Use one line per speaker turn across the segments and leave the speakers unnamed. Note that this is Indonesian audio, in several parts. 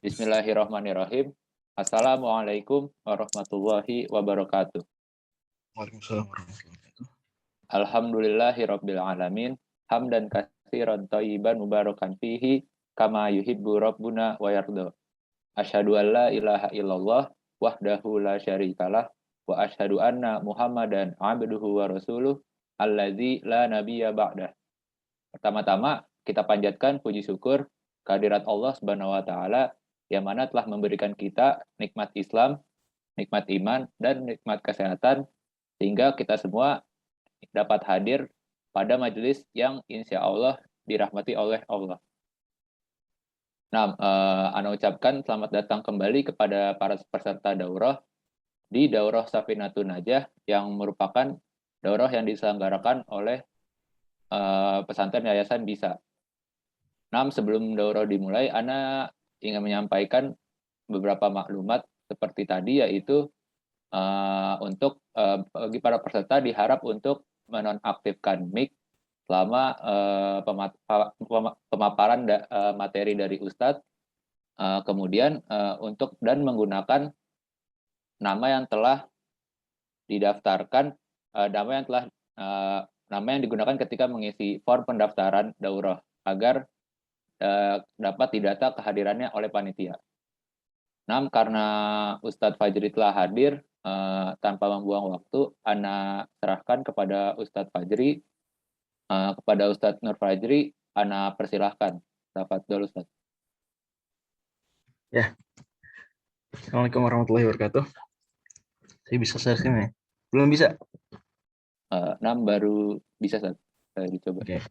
Bismillahirrahmanirrahim. Assalamualaikum warahmatullahi wabarakatuh.
Waalaikumsalam warahmatullahi wabarakatuh.
Alhamdulillahirabbil alamin. Hamdan katsiran thayyiban mubarakan fihi kama yuhibbu rabbuna wa yarda. Asyhadu an la ilaha illallah wahdahu la syarikalah wa asyhadu anna Muhammadan abduhu wa rasuluh allazi la nabiyya ba'dah. Pertama-tama kita panjatkan puji syukur kehadirat Allah Subhanahu wa taala yang mana telah memberikan kita nikmat Islam, nikmat iman, dan nikmat kesehatan sehingga kita semua dapat hadir pada majelis yang insya Allah dirahmati oleh Allah. Nah, Ana ucapkan selamat datang kembali kepada para peserta daurah di Daurah Safinatun Najah yang merupakan daurah yang diselenggarakan oleh pesantren Yayasan Bisa. Nah, sebelum daurah dimulai, Ana ingin menyampaikan beberapa maklumat seperti tadi, yaitu untuk bagi para peserta diharap untuk menonaktifkan mic selama pemaparan materi dari Ustadz, kemudian untuk dan menggunakan nama yang telah didaftarkan, nama yang digunakan ketika mengisi form pendaftaran daurah agar dapat didata kehadirannya oleh panitia. Nah, karena Ustadz Fajri telah hadir, tanpa membuang waktu, Ana serahkan kepada Ustadz Fajri. Kepada Ustadz Nur Fajri, Ana persilahkan. Tafadhol Ustadz.
Ya. Assalamualaikum warahmatullahi wabarakatuh. Saya bisa share screen ya? Belum bisa?
Baru bisa, Ustadz. Saya dicoba.
Oke.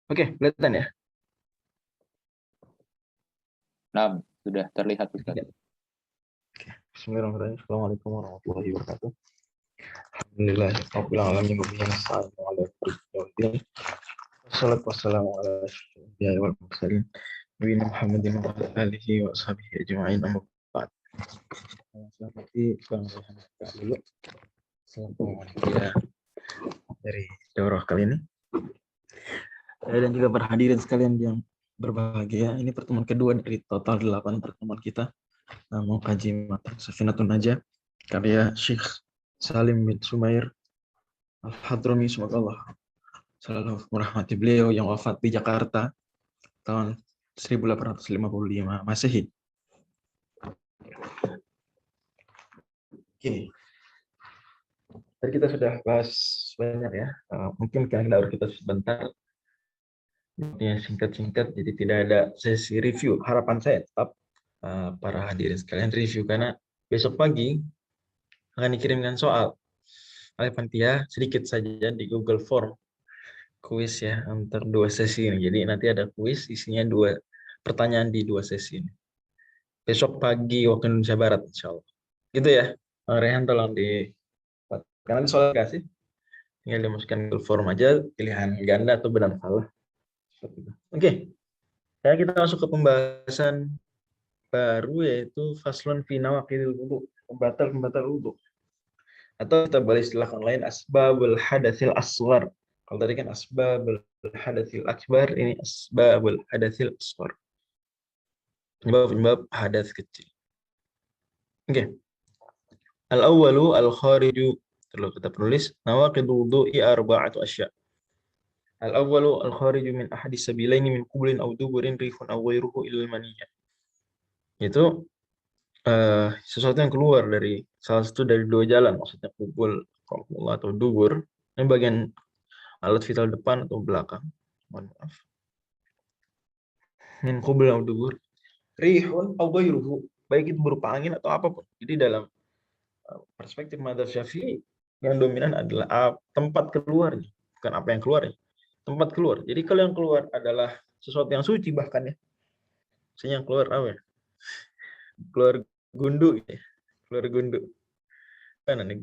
Oke, kelihatan ya?
Nah, sudah terlihat Ustaz.
Oke. Bismillahirrahmanirrahim. Assalamualaikum warahmatullahi wabarakatuh. Alhamdulillahirabbil alamin wa bihi nasta'in 'ala al-umuri. Wassalatu wassalamu ala asyrofil anbiya'i wal mursalin nabiyina Muhammadin wa ala alihi wa sahbihi ajma'in. Amma ba'd. Seperti Bang Rehan dulu selaku panitia dari daurah kali ini. Dan juga berhadirin sekalian yang berbahagia. Ini pertemuan kedua dari total 8 pertemuan kita mengkaji matan Safinatun Najah karya Syekh Salim bin Sumair Al-Hadrami, semoga Allah selalu merahmati beliau yang wafat di Jakarta tahun 1855 Masehi. Oke. Tadi kita sudah bahas banyak ya. Mungkin daurah kita sebentar. Ya, singkat-singkat, jadi tidak ada sesi review. Harapan saya tetap para hadirin sekalian review, karena besok pagi akan dikirimkan soal oleh panitia sedikit saja di Google Form, kuis ya antar 2 sesi ini. Jadi nanti ada kuis isinya 2 pertanyaan di 2 sesi ini. Besok pagi waktu Indonesia Barat, insya Allah. Gitu ya, Bang Rehan, tolong di karena ini soal kasih, tinggal dimasukkan Google Form aja, pilihan ganda atau benar salah. Oke, kita masuk ke pembahasan baru, yaitu faslun fi nawaqidil wudu, pembatal wudu. Atau kita boleh istilahkan lain asbabul hadatsil asghar. Kalau tadi kan asbabul hadatsil akbar, ini asbabul hadatsil asghar. Penyebab hadas kecil. Oke. Al-awwalu al-khariju, terlalu kita penulis nawaqidul wudu'i arba'atu asya'. Al-awwalu al-khariju min ahadis sabilaini min qublin aw duburin rihun aw ghairuhu ilal maniyyah. Itu sesuatu yang keluar dari salah satu dari 2 jalan, maksudnya kubul atau dubur. Ini bagian alat vital depan atau belakang. Mohon maaf. Min qublin aw dubur rihun aw ghairuhu, baik itu berupa angin atau apapun. Jadi dalam perspektif madzhab Syafi'i yang dominan adalah tempat keluarnya, bukan apa yang keluar ya. Tempat keluar. Jadi kalau yang keluar adalah sesuatu yang suci bahkan ya. Misalnya yang keluar apa ya? Keluar gundu ya. Keluar gundu. Mana nih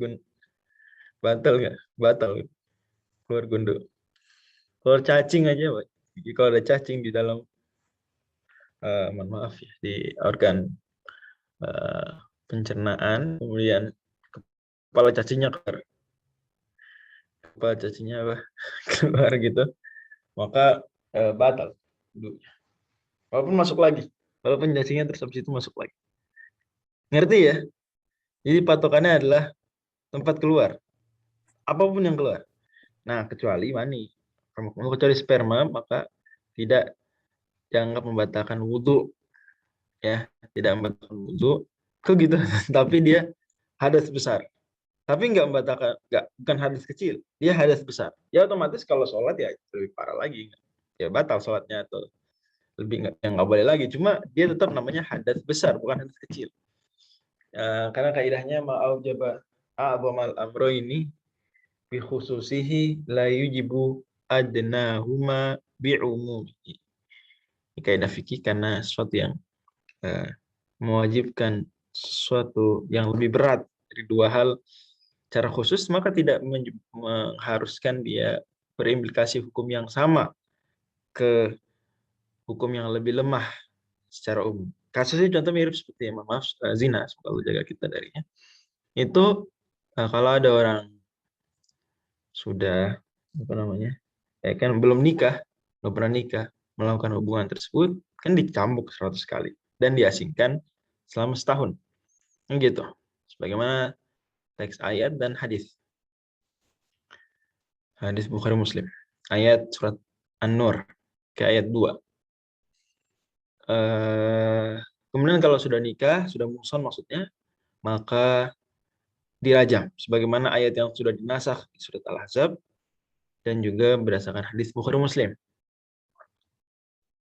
batal nggak? Batal. Keluar gundu. Keluar cacing aja, Pak. Jadi kalau ada cacing di dalam, mohon maaf ya, di organ pencernaan, kemudian kepala cacingnya apa keluar gitu, maka batal wudunya. Walaupun masuk lagi, walaupun cacingnya terus habis itu masuk lagi. Ngerti ya? Jadi patokannya adalah tempat keluar, apapun yang keluar. Nah, kecuali mani. Kalau kecuali sperma, maka tidak dianggap membatalkan wudhu, ya, tidak membatalkan wudhu, kok gitu. Tapi dia hadas besar. Tapi nggak membatalkan, bukan hadas kecil, dia hadas besar. Ya otomatis kalau sholat ya lebih parah lagi, ya batal sholatnya atau lebih nggak boleh lagi. Cuma dia tetap namanya hadas besar, bukan hadas kecil. Karena kaidahnya ma'al amro ini bi khususihi la yujibu adnahuma bi'umumihi. Ini kaidah fikih karena sesuatu yang mewajibkan sesuatu yang lebih berat dari dua hal secara khusus, maka tidak mengharuskan dia berimplikasi hukum yang sama ke hukum yang lebih lemah secara umum. Kasusnya contoh mirip seperti zina, semoga Allah jaga kita darinya. Itu kalau ada orang sudah kan belum nikah, belum pernah nikah, melakukan hubungan tersebut, kan dicambuk 100 kali dan diasingkan selama setahun. Gitu. Sebagaimana teks ayat dan hadis. Hadis Bukhari Muslim. Ayat surat An-Nur ke ayat 2. Kemudian kalau sudah nikah, sudah muhsan maksudnya, maka dirajam. Sebagaimana ayat yang sudah dinasakh di surat Al-Ahzab dan juga berdasarkan hadis Bukhari Muslim.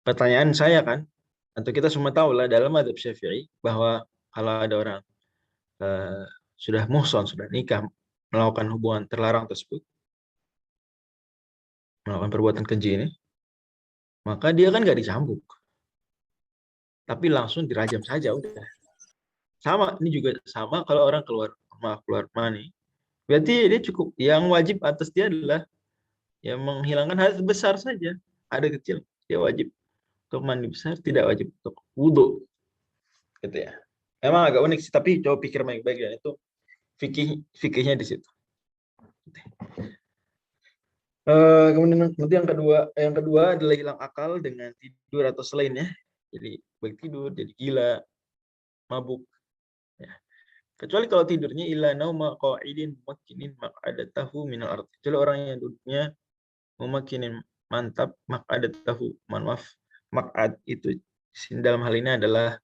Pertanyaan saya kan, atau kita semua tahu lah dalam mazhab Syafi'i bahwa kalau ada orang sudah muhsan, sudah nikah, melakukan hubungan terlarang tersebut, melakukan perbuatan keji ini, maka dia kan nggak dicambuk, tapi langsung dirajam saja udah. Sama, ini juga sama kalau orang keluar mani. Berarti dia cukup, yang wajib atas dia adalah yang menghilangkan hadas besar saja. Ada kecil, dia wajib untuk mandi besar, tidak wajib untuk wudhu. Gitu ya. Emang agak unik sih, tapi coba pikir baik-baik ya, itu fikihnya di situ. Kemudian nanti yang kedua adalah hilang akal dengan tidur atau selainnya. Jadi baik tidur, jadi gila, mabuk. Ya. Kecuali kalau tidurnya illa nauma qa'idin mumakkinin maq'adatahu minal ardh. Kecuali orang yang duduknya mumakkinin mantap maq'adatahu. Maaf, maq'ad itu dalam hal ini adalah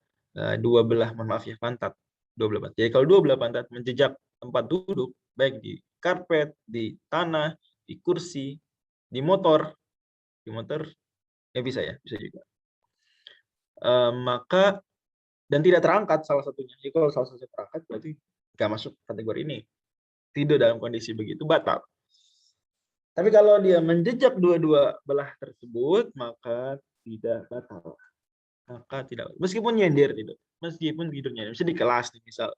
dua belah pantat. Dua belah pantat. Jadi kalau dua belah pantat menjejak tempat duduk, baik di karpet, di tanah, di kursi, di motor ya bisa juga. Maka dan tidak terangkat salah satunya. Jadi kalau salah satunya terangkat berarti nggak masuk kategori ini. Tidur dalam kondisi begitu batal. Tapi kalau dia menjejak dua-dua belah tersebut, maka tidak batal. Maka tidak. Meskipun nyender tidur. Meskipun tidurnya. Misalnya di kelas nih, misal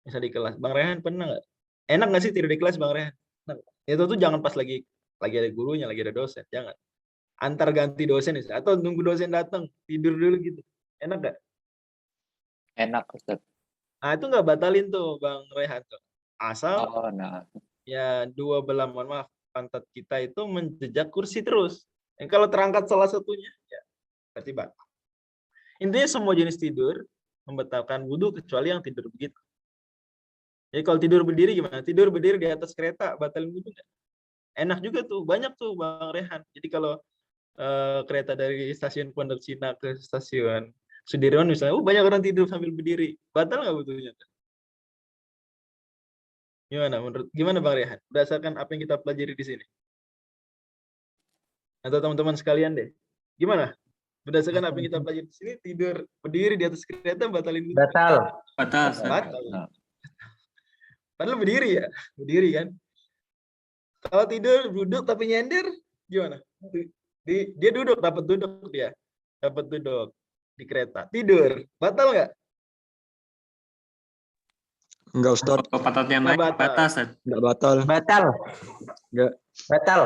di kelas. Bang Rehan pernah nggak? Enak nggak sih tidur di kelas, Bang Rehan? Nah, itu tuh jangan pas lagi ada gurunya, lagi ada dosen. Jangan. Antar ganti dosen atau nunggu dosen datang, tidur dulu gitu. Enak nggak?
Enak, Ustaz.
Nah, itu nggak batalin tuh, Bang Rehan tuh. Asal ya dua belah pantat kita itu menjejak kursi terus. Dan kalau terangkat salah satunya, ya berarti batal. Intinya semua jenis tidur membatalkan wudhu kecuali yang tidur begitu. Jadi kalau tidur berdiri gimana? Tidur berdiri di atas kereta batalin wudhu nggak? Enak juga tuh, banyak tuh Bang Rehan. Jadi kalau kereta dari stasiun Pondok Cina ke stasiun Sudirman misalnya, banyak orang tidur sambil berdiri. Batal nggak wudhunya? Gimana Bang Rehan? Berdasarkan apa yang kita pelajari di sini? Atau teman-teman sekalian deh. Gimana? Berdasarkan apa yang kita pelajari di sini, tidur berdiri di atas kereta batalin wudhu?
Batal.
Batal. Padahal berdiri ya, berdiri kan. Kalau tidur duduk tapi nyender, gimana? Dia duduk, dapat duduk di kereta, tidur, batal nggak?
Enggak, Ustaz.
Kalau pantatnya naik
batal.
batas.
Enggak batal.
Batal.
Enggak.
Batal.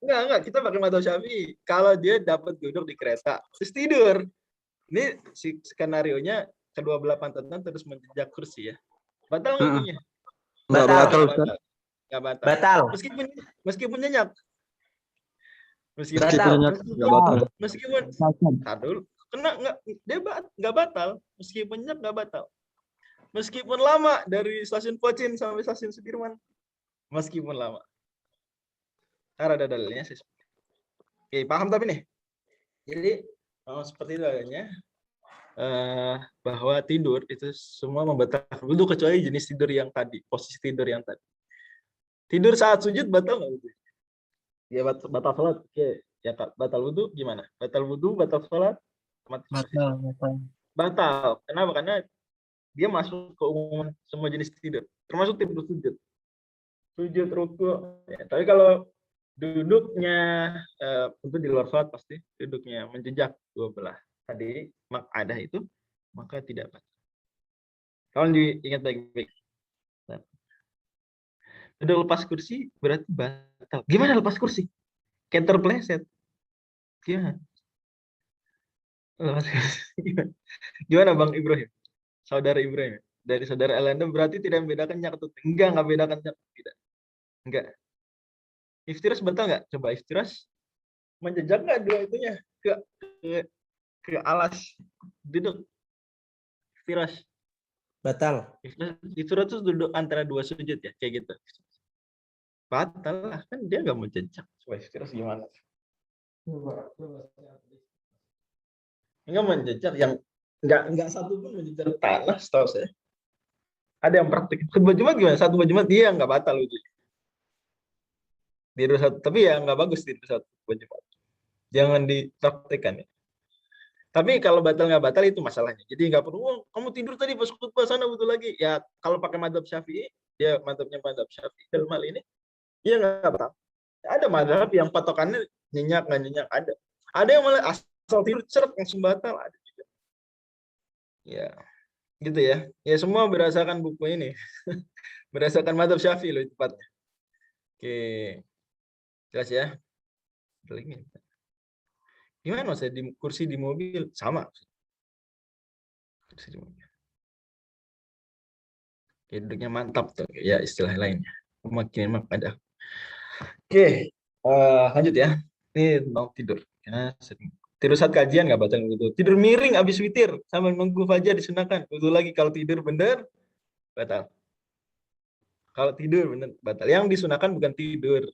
Enggak, kita pakai madzhab Syafi'i. Kalau dia dapat duduk di kereta, terus tidur. Ini skenario-nya kedua belah pantatnya terus menjejak kursi ya. Batal nggak
Mm-mm.
wudunya?
Enggak
Batal.
batal,
Nggak
Ustaz.
batal. Nggak batal.
Batal.
Meskipun nyenyak. Meskipun
Meskipun
Batal.
nyenyak enggak batal.
meskipun tadul kena nggak batal. Meskipun nyenyak nggak batal. Meskipun lama dari stasiun Pocin sampai stasiun Sudirman. Meskipun lama. Ntar ada dalilnya sih. Oke, paham tapi nih. Jadi seperti itu adanya. Bahwa tidur itu semua membatalkan wudu kecuali jenis tidur yang tadi, posisi tidur yang tadi. Tidur saat sujud batal nggak wudu? Ya batal salat. Oke, ya Kak, batal wudu gimana? Batal wudu, batal salat?
Batal.
Batal. Kenapa? Karena dia masuk ke umum semua jenis tidur, termasuk tidur sujud. Sujud, ruku. Ya, tapi kalau duduknya untuk di luar salat pasti duduknya menjejak dua belah tadi ada itu maka tidak batal. Kalau diingat baik-baik. Duduk lepas kursi berarti batal. Gimana lepas kursi? Kayak terpleset. Gimana? Lepas kursi. Gimana Bang Ibrahim? Saudara Ibrahim. Dari saudara Elanda berarti tidak membedakan nyak atau enggak bedakan nyak. Tidak. Enggak. Iftiras betul nggak? Coba iftiras menjejak nggak dua itunya ke alas duduk iftiras.
Batal.
Iftiras itu duduk antara dua sujud ya, kayak gitu. Batal lah, kan dia nggak menjejak. Coba iftiras gimana? Enggak menjejak yang enggak satu pun menjejak tanah, setahu saya. Ada yang praktik. Khutbah Jumat gimana? Satu Jumat dia nggak batal itu. Tidur satu, tapi ya nggak bagus tidur satu Jumat. Jangan dipraktikkan ya. Tapi kalau batal nggak batal itu masalahnya. Jadi nggak perlu, oh, kamu tidur tadi pas khutbah sana betul lagi. Ya kalau pakai madzhab Syafi'i, dia madzhabnya madzhab Syafi'i dalam hal ini, dia nggak batal. Ada madzhab yang patokannya nyenyak nggak nyenyak ada. Ada yang malah asal tidur cerap langsung batal ada juga. Ya, gitu ya. Ya semua berdasarkan buku ini, berdasarkan madzhab Syafi'i loh tepatnya. Oke, jelas ya. Gimana saya di kursi di mobil sama. Kursi di mobil. Oke, duduknya mantap tuh ya istilah lainnya. Makin ada. Oke, lanjut ya. Ini mau tidur. Karena tidur saat kajian nggak batal wudu. Tidur miring habis witir sambil nunggu fajar disunahkan. Wudu lagi kalau tidur bener batal. Kalau tidur bener batal. Yang disunahkan bukan tidur,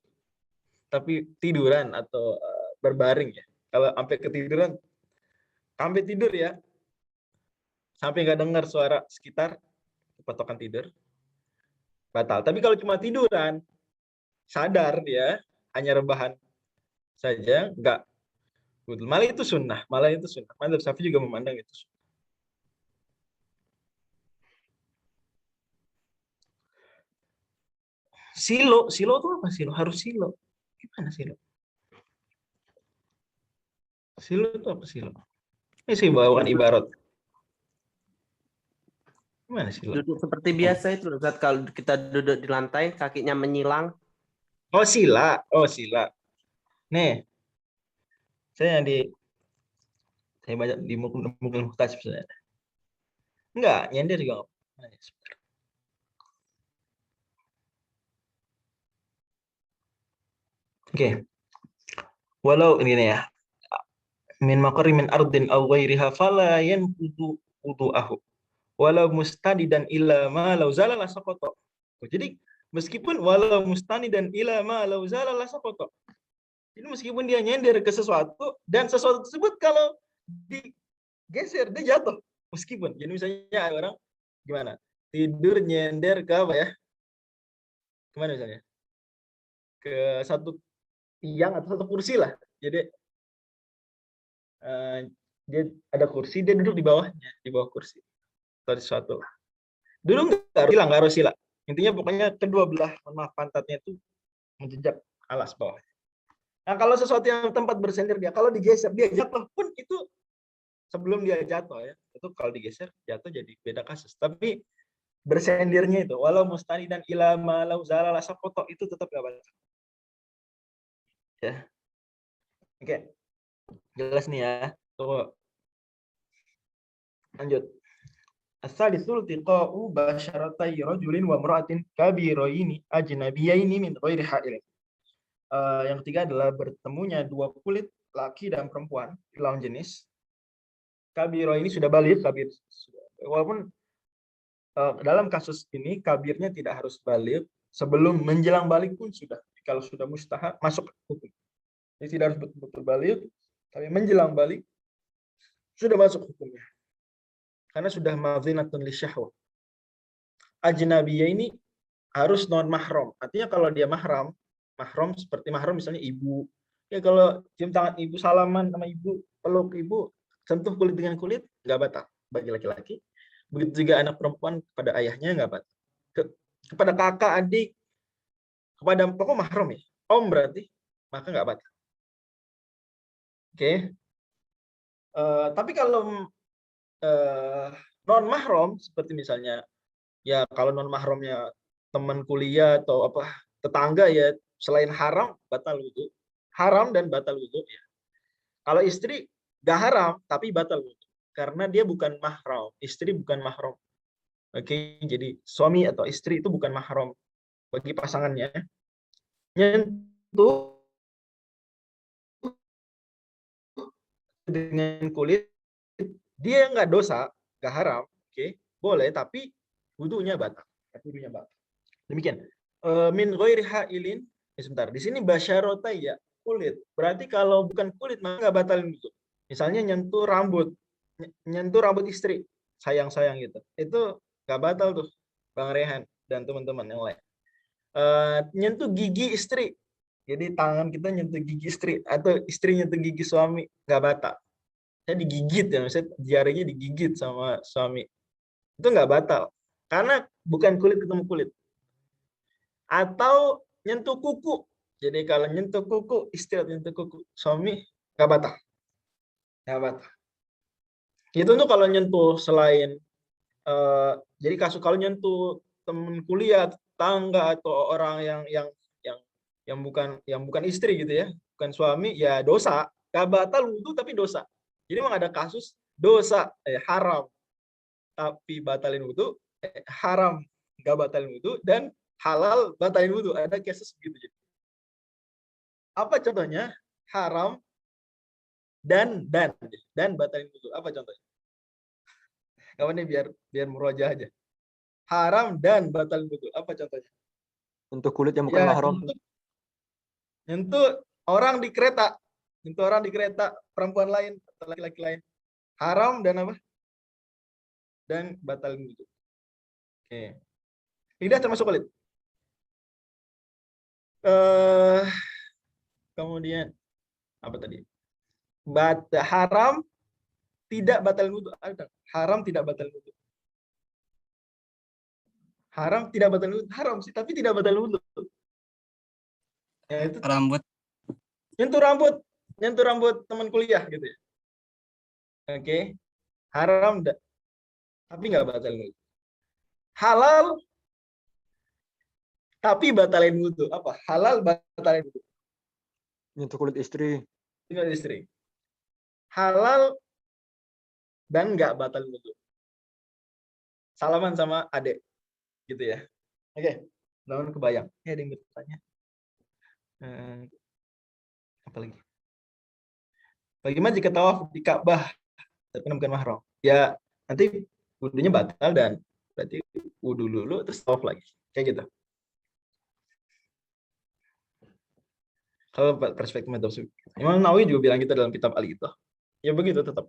tapi tiduran atau berbaring ya. Kalau sampai ketiduran, sampai tidur ya, sampai nggak dengar suara sekitar, patokan tidur, batal. Tapi kalau cuma tiduran, sadar ya, hanya rebahan saja, nggak wudu. Malah itu sunnah. Madzhab Syafi'i juga memandang itu sunnah. Silo itu apa silo? Harus silo. Gimana silo? Silo itu apa silo? Ini sih bawakan ibarat. Gimana silo?
Duduk seperti biasa itu saat kalau kita duduk di lantai kakinya menyilang.
Oh sila. Nih, saya baca di Mughal Muhtasib sebenarnya. Enggak, nyender juga enggak. Oke. Walau ini ya. Min maqari min ardin aw ghairiha fala yanqudu wudu'ahu. Walau mustanidan ila ma law zalala saqata. Jadi meskipun walau mustanidan ila ma law zalala saqata. Jadi meskipun dia nyender ke sesuatu dan sesuatu tersebut kalau digeser dia jatuh meskipun. Jadi misalnya ada orang gimana? Tidur nyender ke apa ya? Kemana misalnya? Ke satu tiang atau satu kursi lah. Jadi dia ada kursi, dia duduk di bawahnya, di bawah kursi atau sesuatu lah. Dulu nggak harus sila. Intinya pokoknya kedua belah pantatnya itu menjejak alas bawah. Nah kalau sesuatu yang tempat bersender dia, kalau digeser dia jatuh pun itu sebelum dia jatuh ya, itu kalau digeser jatuh jadi beda kasus. Tapi bersendirnya itu, walau mustani dan ilama lau zalala sakoto itu tetap nggak batal. Ya. Oke. Jelas nih ya. Tuh. Lanjut. As-salisul tiqa'u basyaratai rajulin wa imra'atin kabiraini ajnabiyaini min ghairi ha'il. Yang ketiga adalah bertemunya dua kulit laki dan perempuan di lawan jenis. Kabiro ini sudah balik, kabir. Walaupun dalam kasus ini kabirnya tidak harus balik, sebelum menjelang balik pun sudah. Kalau sudah mustahab masuk hukum. Jadi tidak harus betul-betul balik, tapi menjelang balik sudah masuk hukumnya. Karena sudah madzinatun lisyahwah. Ajnabiyah ini harus non mahram. Artinya kalau dia mahram seperti mahram misalnya ibu. Ya kalau cium tangan ibu, salaman sama ibu, peluk ibu, sentuh kulit dengan kulit, nggak batal bagi laki-laki. Begitu juga anak perempuan kepada ayahnya nggak batal. Kepada kakak, adik, kepada pokok mahram ya, om berarti, maka nggak batal. Oke. Tapi kalau non mahram seperti misalnya ya kalau non mahramnya teman kuliah atau apa tetangga ya selain haram batal wudu. Haram dan batal wudu ya. Kalau istri gak haram tapi batal wudu karena dia bukan mahram. Istri bukan mahram. Oke, jadi suami atau istri itu bukan mahram bagi pasangannya. Nyentuh dengan kulit dia nggak dosa, nggak haram, oke, boleh, tapi wudunya batal. Wudunya batal. Demikian. Min ghairi ha'ilin, sebentar. Di sini basyarota ya kulit. Berarti kalau bukan kulit maka nggak batalin wudu. Misalnya nyentuh rambut istri, sayang gitu. Itu nggak batal tuh, Bang Rehan dan teman-teman yang lain. Nyentuh gigi istri. Jadi tangan kita nyentuh gigi istri atau istri nyentuh gigi suami nggak batal. Saya digigit ya, misalnya jarinya digigit sama suami, itu nggak batal karena bukan kulit ketemu kulit. Atau nyentuh kuku, jadi kalau nyentuh kuku istri atau nyentuh kuku suami nggak batal, nggak batal. Itu tuh kalau nyentuh selain jadi kasus kalau nyentuh teman kuliah, tetangga atau orang yang bukan istri gitu ya, bukan suami ya dosa, nggak batal wudu tapi dosa. Jadi memang ada kasus dosa haram tapi batalin wudu, haram nggak batalin wudu, dan halal batalin wudu. Ada kasus begitu. Apa contohnya? Haram dan batalin wudu. Apa contohnya? Kawan ini biar murojaah aja. Haram dan batalin wudu. Apa contohnya?
Untuk kulit yang bukan
Ya,
mahram.
nyentuh orang di kereta. Nyentuh orang di kereta, perempuan lain atau laki-laki lain. Haram dan apa? Dan batalin wudu. Oke. Lidah termasuk kulit. Kemudian apa tadi? Haram tidak batalin wudu. Haram tidak batalin wudu. Haram tidak batalin wudu. Haram sih, tapi tidak batalin wudu. Ya, itu
Rambut.
nyentuh rambut teman kuliah gitu ya. Oke. Haram tapi nggak batalin wudu. Halal tapi batalin wudu. Apa? Halal batalin wudu.
Nyentuh kulit istri.
Tinggal istri. Halal dan nggak batalin wudu. Salaman sama adik. Gitu ya. Oke. Lawan kebayang. Ada yang bertanya? Apa lagi? Bagaimana jika tawaf di Ka'bah tapi bukan mahram? Ya, nanti wudunya batal dan berarti wudu dulu terus tawaf lagi. Kayak gitu. Kalau perspektif madzhab Syafi'i. Imam Nawawi juga bilang gitu dalam kitab Al-Idah. Ya begitu tetap.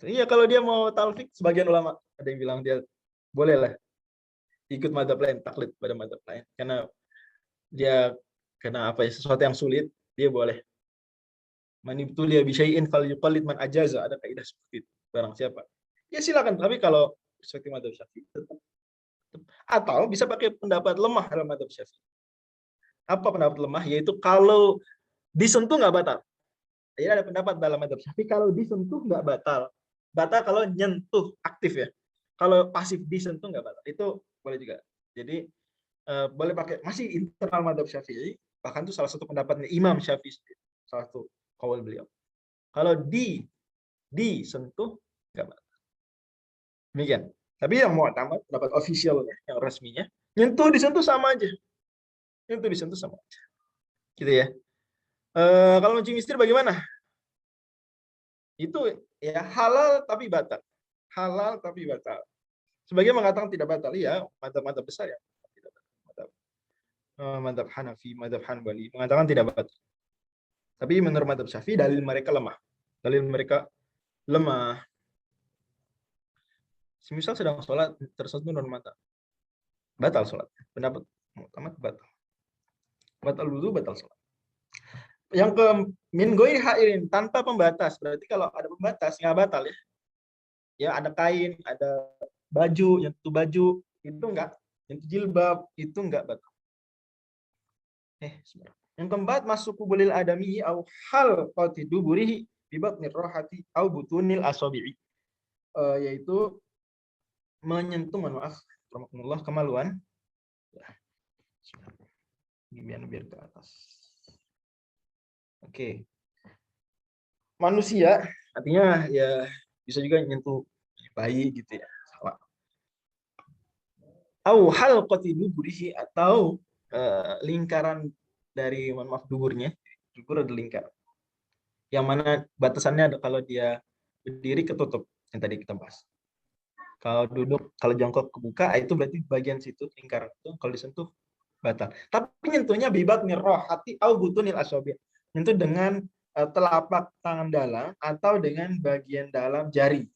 Iya, kalau dia mau talfik, sebagian ulama ada yang bilang dia boleh lah ikut madzhab lain, taklid pada madzhab lain, karena apa ya, sesuatu yang sulit dia boleh. Man ibtuliya bi syai'in falyuqallid man ajaza, ada kaidah seperti itu. Barang siapa ya silakan, tapi kalau perspektif madzhab Syafi'i tetap. Atau bisa pakai pendapat lemah dalam madzhab Syafi'i. Apa pendapat lemah? Yaitu kalau disentuh nggak batal. Jadi ada pendapat dalam madzhab Syafi'i kalau disentuh nggak batal. Batal kalau nyentuh aktif ya. Kalau pasif disentuh nggak batal. Itu boleh juga. Jadi boleh pakai, masih internal madzhab Syafi'i, Bahkan itu salah satu pendapatnya Imam Syafi'i, salah satu qaul beliau. Kalau disentuh nggak batal. Demikian. Tapi yang mu'tamad, pendapat officialnya, yang resminya, nyentuh disentuh sama aja. Nyentuh disentuh sama aja. Gitu ya. Kalau mencium istri bagaimana? Itu ya halal tapi batal. Halal tapi batal. Sebagian mengatakan tidak batal, ya, madzhab-madzhab besar ya. Tidak batal. Madzhab Hanafi, madzhab Hanbali mengatakan tidak batal. Tapi menurut madzhab Syafi'i dalil mereka lemah. Dalil mereka lemah. Semisal sedang sholat tersentuh non mata, batal sholat. Pendapat mu'tamad batal. Batal wudu, batal sholat. Yang ke min ghairi hairin, tanpa pembatas. Berarti kalau ada pembatas nggak batal ya. Ya ada kain, ada baju, nyentuh baju itu enggak, nyentuh jilbab itu enggak batal. Yang keempat, masuk kubulil adami au hal qati duburihi bi batnir rohati au butunil asabi'i. Yaitu menyentuh, mohon maaf, rahmatullah, kemaluan. Biar ke atas. Oke. Manusia artinya ya bisa juga nyentuh bayi gitu ya. Salah. Au halqati duburihi, atau lingkaran dari, mohon maaf, duburnya. Dubur ada lingkaran. Yang mana batasannya ada kalau dia berdiri ketutup, yang tadi kita bahas. Kalau duduk, kalau jongkok kebuka, itu berarti bagian situ lingkaran itu kalau disentuh batal. Tapi nyentuhnya bibat nirroh hati au butunil asobi. Nyentuh dengan telapak tangan dalam atau dengan bagian dalam jari.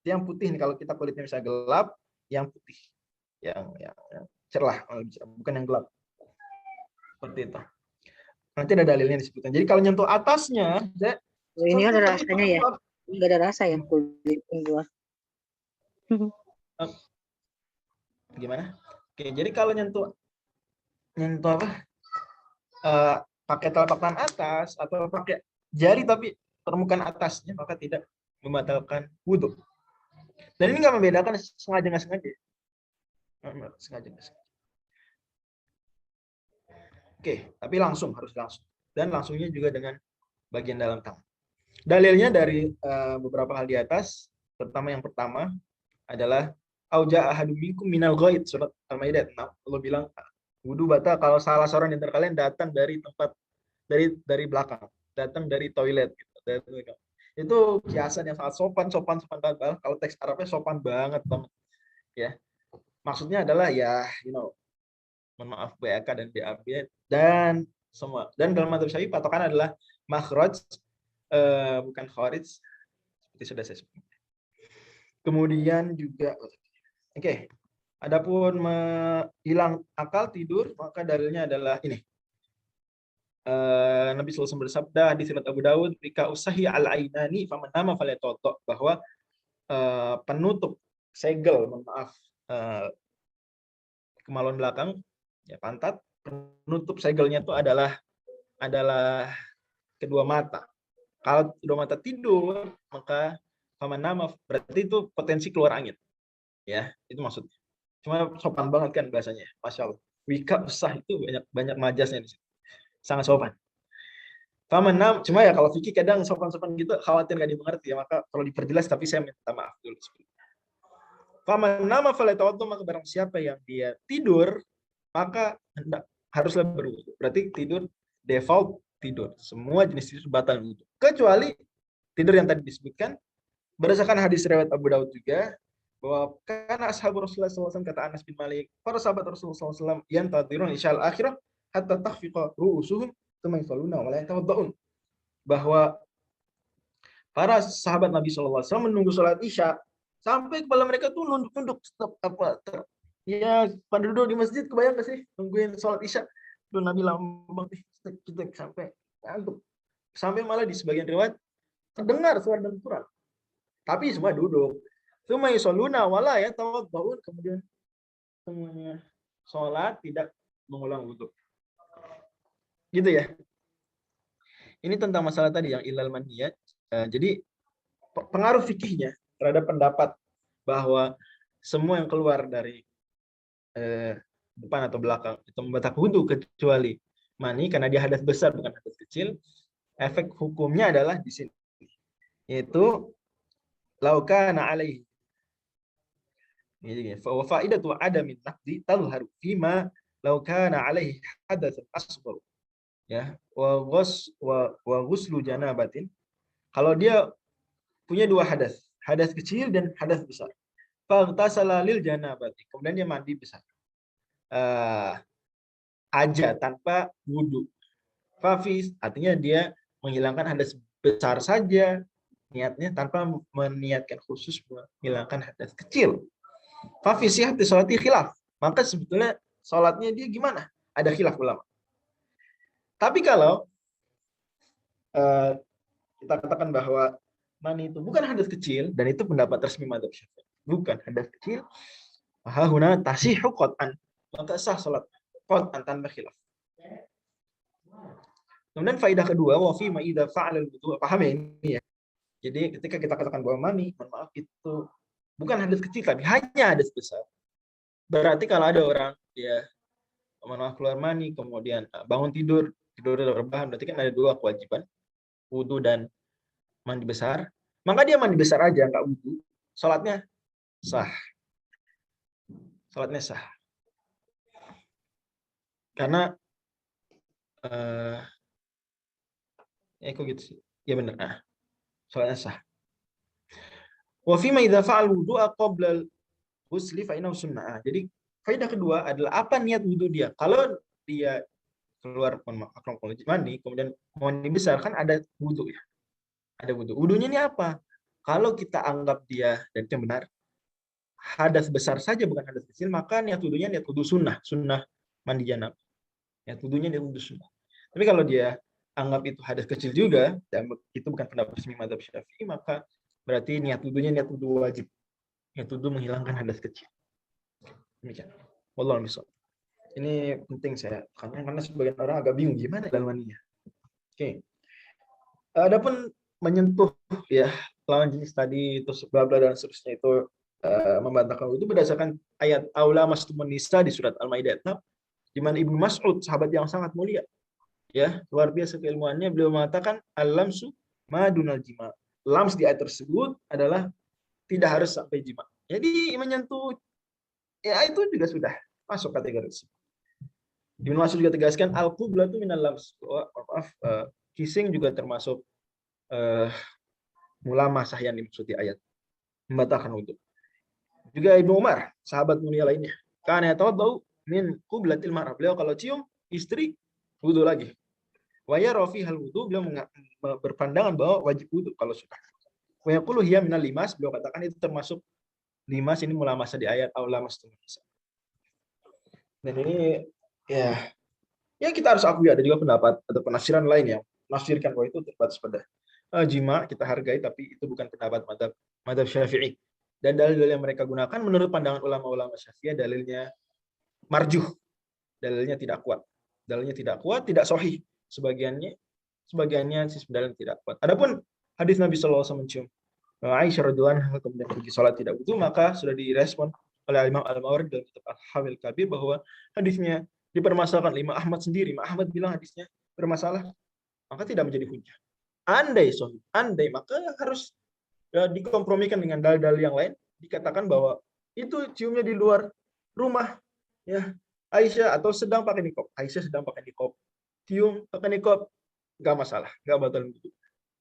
Yang putih nih, kalau kita kulitnya bisa gelap, yang putih, yang cerah, bukan yang gelap. Seperti itu. Nanti ada dalilnya disebutkan. Jadi kalau nyentuh atasnya,
ini kan ada rasanya ya, nggak ada rasa ya kulit gua.
Gimana? Oke, jadi kalau nyentuh apa? Pakai telapak tangan atas atau pakai jari tapi permukaan atasnya, maka tidak membatalkan wudhu. Dan ini nggak membedakan sengaja nggak sengaja. Sengaja nggak sengaja. Oke, tapi langsung, harus langsung. Dan langsungnya juga dengan bagian dalam tangan. Dalilnya dari beberapa hal di atas, terutama yang pertama adalah auja ahadum minkum minal ghaid, surat Al-Maidah 6. Allah bilang wudu batal kalau salah seorang di antara kalian datang dari tempat dari belakang, datang dari toilet gitu. Itu kiasan yang sangat sopan banget. Kalau teks Arabnya sopan banget ya. Maksudnya adalah ya, mohon maaf, BAK dan BAB dan semua. Dan dalam madzhab Syafi'i patokan adalah makhraj, bukan kharij, seperti sudah saya sebutkan. Kemudian juga adapun hilang akal tidur, maka dalilnya adalah ini. Nabi SAW bersabda di surat Abu Dawud, "Rika usahi al-ainani faman nama falyatawadda", bahwa penutup segel, mohon maaf, kemaluan belakang, ya pantat, penutup segelnya itu adalah kedua mata. Kalau kedua mata tidur, maka faman nama, berarti itu potensi keluar angin. Ya, itu maksudnya. Cuma sopan banget kan bahasanya, Masya Allah. Wika usah itu banyak majasnya di situ. Sangat sopan. Faman nam, cuma ya kalau fikih kadang sopan-sopan gitu khawatir nggak dimengerti ya, maka perlu diperjelas, tapi saya minta maaf dulu. Faman nama falyatawadda, maka barang siapa yang dia tidur, maka haruslah berwudu. Berarti tidur default tidur. Semua jenis tidur batal wudu. Kecuali tidur yang tadi disebutkan berdasarkan hadis riwayat Abu Daud juga, bahwa karena ashabu Rasulullah SAW, kata Anas bin Malik, para sahabat Rasulullah SAW yang tadirun isyal akhirah hatta takhfiqa ru'usuhum tsumma yusalluna wa la yatawadda'un, bahwa para sahabat Nabi SAW menunggu sholat isya sampai kepala mereka tuh nunduk-nunduk, ya pada duduk di masjid, kebayang gak sih nungguin sholat isya tuh Nabi lambang kita sampai ngantuk, sampai malah di sebagian riwayat terdengar suara denturan, tapi semua duduk. Tsumma yusalluna wa la yatawadda'un, kemudian semuanya sholat tidak mengulang wudu. Gitu ya. Ini tentang masalah tadi yang ilal maniyat. Jadi pengaruh fikihnya terhadap pendapat bahwa semua yang keluar dari depan atau belakang itu membatalkan wudu kecuali mani karena dia hadas besar bukan hadas kecil, efek hukumnya adalah di sini, yaitu laukana alaihi. Jadi fa faidatu adamin naqdi tadhharu fima laukana alaihi hadatsun asghar. Ya, wa ghuslu janabatin. Kalau dia punya dua hadas, hadas kecil dan hadas besar. Faghtasala lil janabati. Kemudian dia mandi besar. Aja tanpa wudu. Fafis artinya dia menghilangkan hadas besar saja niatnya tanpa meniatkan khusus menghilangkan hadas kecil. Fafis sihhati sholati khilaf. Maka sebetulnya sholatnya dia gimana? Ada khilaf ulama. Tapi kalau kita katakan bahwa mani itu bukan hadas kecil dan itu pendapat resmi madzhab Syafi'i, bukan hadas kecil, hahuna tasihhu qat'an, maka sah salat qat'an tanpa khilaf. Kemudian faedah kedua, wa fi ma idza fa'ala al-wudu', paham ya ini ya. Jadi ketika kita katakan bahwa mani, mohon maaf, itu bukan hadas kecil tapi hanya hadas besar. Berarti kalau ada orang dia mohon maaf keluar mani kemudian bangun tidur rebahan, berarti kan ada dua kewajiban, wudu dan mandi besar. Maka dia mandi besar aja enggak wudu, salatnya sah. Salatnya sah. Karena kok gitu sih? Ya benar. Nah, salatnya sah. Wa fi ma idza fa'al wudu'a qabla al-ghusli fa innahu sunnah. Jadi faedah kedua adalah apa niat wudu dia. Kalau dia keluar mandi kemudian mandi besar kan ada wudu ya. Ada wudu. Wudunya ini apa? Kalau kita anggap dia dan itu benar hadas besar saja bukan hadas kecil, maka niat wudunya niat wudu sunnah mandi janabah. Niat wudunya niat wudu sunnah. Tapi kalau dia anggap itu hadas kecil juga dan itu bukan pendapat resmi madzhab Syafi'i, maka berarti niat wudunya niat wudu wajib. Niat wudu menghilangkan hadas kecil. Demikian. Wallahu a'lam. Ini penting saya karena sebagian orang agak bingung gimana dalam maninya. Oke. Adapun menyentuh ya lawan jenis tadi itu bla bla dan seterusnya itu membantahkan itu berdasarkan ayat aula mastumun nisa di surat Al-Maidah di mana Ibnu Mas'ud sahabat yang sangat mulia ya luar biasa keilmuannya, beliau mengatakan al-lamsu madunal jima. Lams di ayat tersebut adalah tidak harus sampai jima. Jadi menyentuh ya itu juga sudah masuk kategori tersebut. Ibnu Mas'ud juga tegaskan al-qiblatu minal lams. Kissing juga termasuk mulamasah yang dimaksud di ayat membatalkan wudu. Juga Ibnu Umar, sahabat mulia lainnya, kana yatawaddau min qiblatil mar'ah. Beliau kalau cium istri wudu lagi. Wa yara fihal wudu, beliau berpandangan bahwa wajib wudu kalau sudah. Wa yaqulu hiya minal limas, beliau katakan itu termasuk limas, ini mulamasah di ayat aula mastum nisa. Dan ini ya kita harus akui ada juga pendapat atau penafsiran lain yang menafsirkan bahwa itu terbatas pada jima, kita hargai, tapi itu bukan pendapat madzhab Syafi'i. Dan dalil yang mereka gunakan menurut pandangan ulama-ulama Syafi'i dalilnya marjuh, dalilnya tidak kuat. Dalilnya tidak kuat, tidak sahih. Sebagiannya dalilnya tidak kuat. Adapun hadis Nabi sallallahu alaihi wasallam mencium Aisyah radhiyallahu anha kemudian pergi salat tidak wudu, maka sudah direspon oleh Imam Al-Mawardi dalam kitab Al-Hamil Kabir bahwa hadisnya dipermasalahkan oleh Imam Ahmad sendiri. Imam Ahmad bilang hadisnya bermasalah, maka tidak menjadi hujjah. Andai maka harus dikompromikan dengan dalil-dalil yang lain, dikatakan bahwa itu ciumnya di luar rumah ya Aisyah atau sedang pakai niqab. Aisyah sedang pakai niqab. Cium pakai niqab enggak masalah, enggak batal wudu.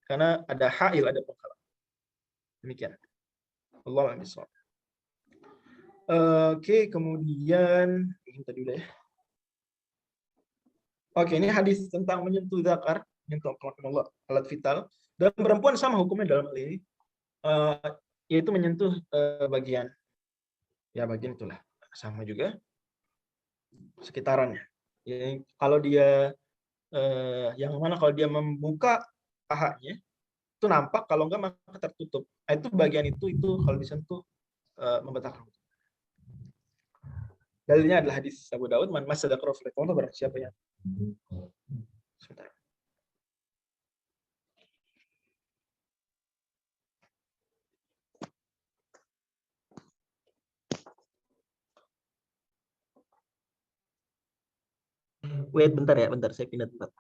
Karena ada hail, ada penghalang. Demikian. Allahu a'lam bishawab. Oke, kemudian ini tadi udah ya. Oke, ini hadis tentang menyentuh zakar, menyentuh alat vital. Dan perempuan sama hukumnya dalam hal ini, yaitu menyentuh bagian itulah sama juga sekitarannya. Jadi, kalau dia yang mana kalau dia membuka pahanya itu nampak, kalau enggak maka tertutup. Nah, itu bagian itu kalau disentuh membatalkan. Dalilnya adalah hadis Abu Daud, man massa dzakara fi qawla, barang siapa yang sebentar. Wait, bentar ya, bentar. Saya pindah tempat.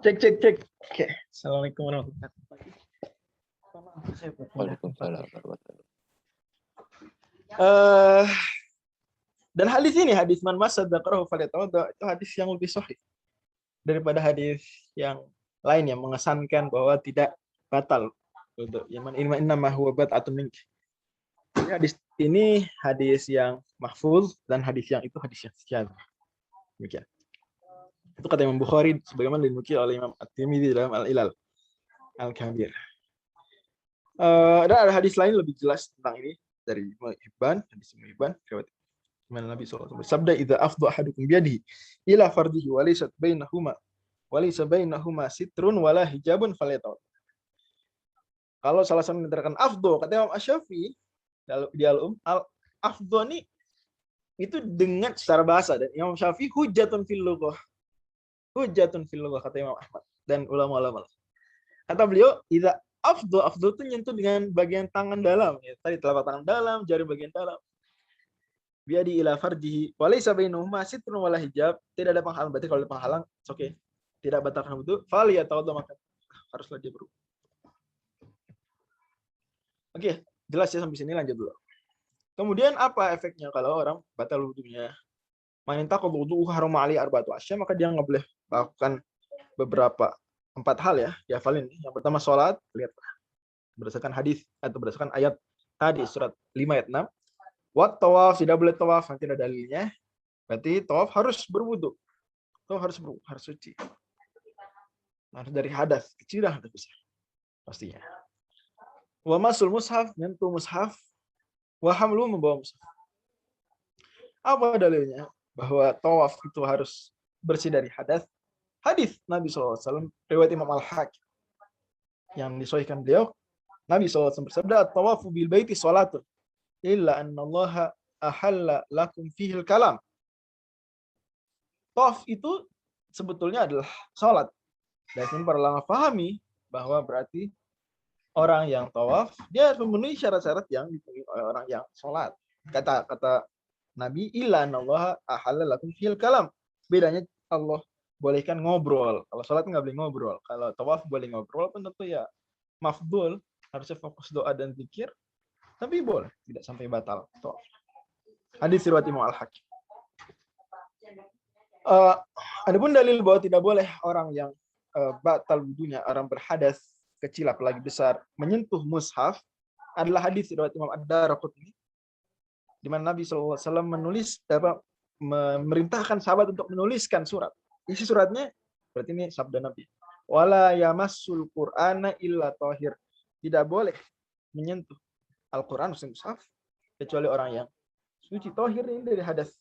Cek. Oke. Assalamualaikum warahmatullahi wabarakatuh.
Waalaikumsalam warahmatullahi
Dan hadis ini, hadis man masadaqarahu falyatawadda, itu hadis yang lebih sahih daripada hadis yang lain yang mengesankan bahwa tidak batal untuk yaman innama huwa bat'atun mink. Hadis ini hadis yang mahfuz dan hadis yang itu hadis yang syadz. Demikian. Itu kata Imam Bukhari sebagaimana dinukil oleh Imam At-Tirmidzi dalam Al-Ilal Al-Kabir. Dan ada hadis lain lebih jelas tentang ini dari Ibnu Hibban, hadis Ibnu Hibban riwayat Nabi sallallahu alaihi wasallam sabda idza afdha ahadukum biyadihi ila fardihi wa laysa bainahuma sitrun wala hijabun falyatawadda. Kalau salah satu menerangkan afdha, kata Imam Asy-Syafi'i di al-afdha ini itu dengan secara bahasa, dan Imam Syafi'i hujjatun fil lughah kata Imam Ahmad dan ulama-ulama. Kata beliau idza afdha itu nyentuh dengan bagian tangan dalam, ya tadi telapak tangan dalam, jari bagian dalam. Biadi ila farjihi wa laysa bainahuma sitrun wala hijab, tidak ada penghalang. Berarti kalau ada penghalang, oke. Tidak batalkan wudu, fal yatawadda, maka haruslah dia berwudu. Oke, jelas ya sampai sini, lanjut dulu. Kemudian apa efeknya kalau orang batal wudunya? Man intaqad wudu'uhu harama ali arba'atu asya, maka dia nggak boleh lakukan beberapa 4 hal ya, dihafalin. Yang pertama salat, lihat berdasarkan hadis atau berdasarkan ayat tadi surat 5 ayat 6. Wat tawaf, tidak boleh tawaf, nanti ada dalilnya. Berarti tawaf harus berwudu. Tawaf harus suci. Harus dari hadas kecil dan hadas besar. Pastinya. Wa masul mushaf, nyentuh mushaf. Wa hamlu, membawa mushaf. Apa dalilnya? Bahwa tawaf itu harus bersih dari hadas. Hadis Nabi SAW, riwayat Imam Al-Hakim yang disahihkan beliau, Nabi SAW bersabda, tawafu bil baiti salatun illa annallaha ahalla lakum fihil kalam. Tawaf itu sebetulnya adalah salat. Dan para ulama pahami bahwa berarti orang yang tawaf dia harus memenuhi syarat-syarat yang dipenuhi oleh orang yang salat. Kata Nabi, illa annallaha ahalla lakum fihil kalam. Bedanya Allah bolehkan ngobrol. Kalau salat nggak boleh ngobrol. Kalau tawaf boleh ngobrol, pun tentu ya mafdul, harusnya fokus doa dan zikir. Tapi boleh, tidak sampai batal. Hadis riwayat Imam Al-Hakim. Adapun dalil bahwa tidak boleh orang yang batal wudunya, orang berhadas kecil apalagi besar, menyentuh mushaf, adalah hadis riwayat Imam Ad-Darqutni, di mana Nabi SAW memerintahkan sahabat untuk menuliskan surat. Isi suratnya, berarti ini sabda Nabi. Wala yamassul Qur'ana illa tahir. Tidak boleh menyentuh Al-Quran, mushaf, kecuali orang yang suci. Tahir ini dari hadas.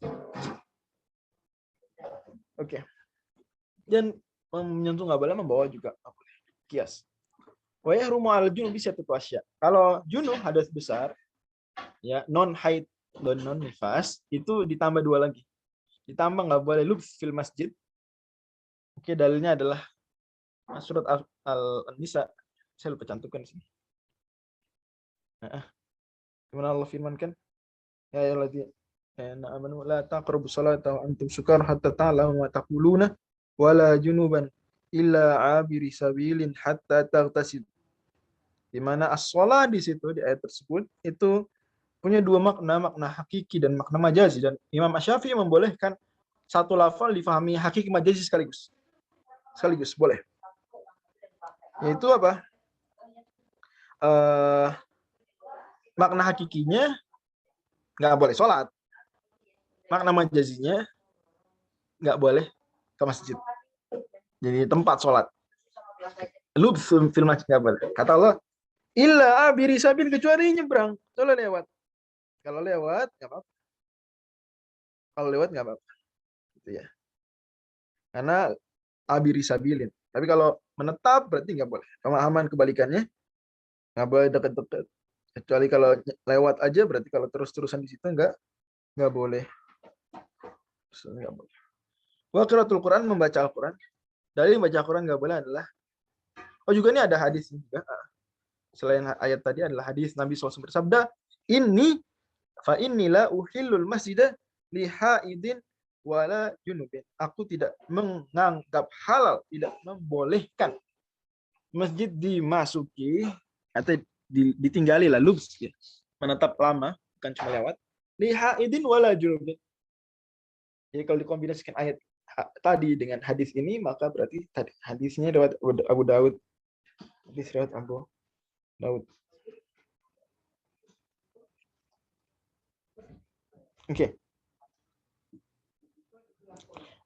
Oke. Dan menyentuh nggak boleh, membawa juga nggak boleh. Kias. Wa yahrumu al junub bi sittati asya. Kalau junub hadas besar, ya non haid dan non nifas itu ditambah 2 lagi. Ditambah nggak boleh lubs fil masjid. Oke, dalilnya adalah surat Al-Nisa. Saya lupa cantumkan sini. Gimana Allah firmankan? Ya ayyuhalladzina amanu la taqrabus salata wa antum sukara hatta ta'lamu ma taquluna wala junuban illa abiri sabilin hatta taghtasil. Di mana as-shalah di situ di ayat tersebut itu punya 2 makna, makna hakiki dan makna majazi, dan Imam Asy-Syafi'i membolehkan satu lafal difahami hakiki majazi sekaligus. Sekaligus boleh. Yaitu apa? Makna hakikinya nggak boleh sholat. Makna majazinya nggak boleh ke masjid. Jadi tempat sholat. Lubs fil masjid nggak boleh. Kata Allah, illa abiri sabil, kecuali nyebrang. Kalau lewat. Kalau lewat nggak apa-apa. Kalau lewat nggak apa-apa. Gitu ya. Karena abiri sabilin. Tapi kalau menetap berarti nggak boleh. Pemahaman kebalikannya nggak boleh deket-deket. Kecuali kalau lewat aja, berarti kalau terus-terusan di situ nggak boleh. Nggak boleh. Wa qiraatul Quran, membaca Al-Quran. Dalil membaca Al-Quran nggak boleh adalah, juga ini ada hadis juga. Selain ayat tadi adalah hadis Nabi SAW bersabda, fa innila uhillul masjidah li haidin wala junubin. Aku tidak menganggap halal, tidak membolehkan masjid dimasuki atau ditinggali lah, lubs ya. Menetap lama, bukan cuma lewat. Li haidin wala junubin. Jadi kalau dikombinasikan ayat tadi dengan hadis ini, maka berarti tadi hadisnya riwayat Abu Daud. Hadis riwayat Abu Daud. Oke.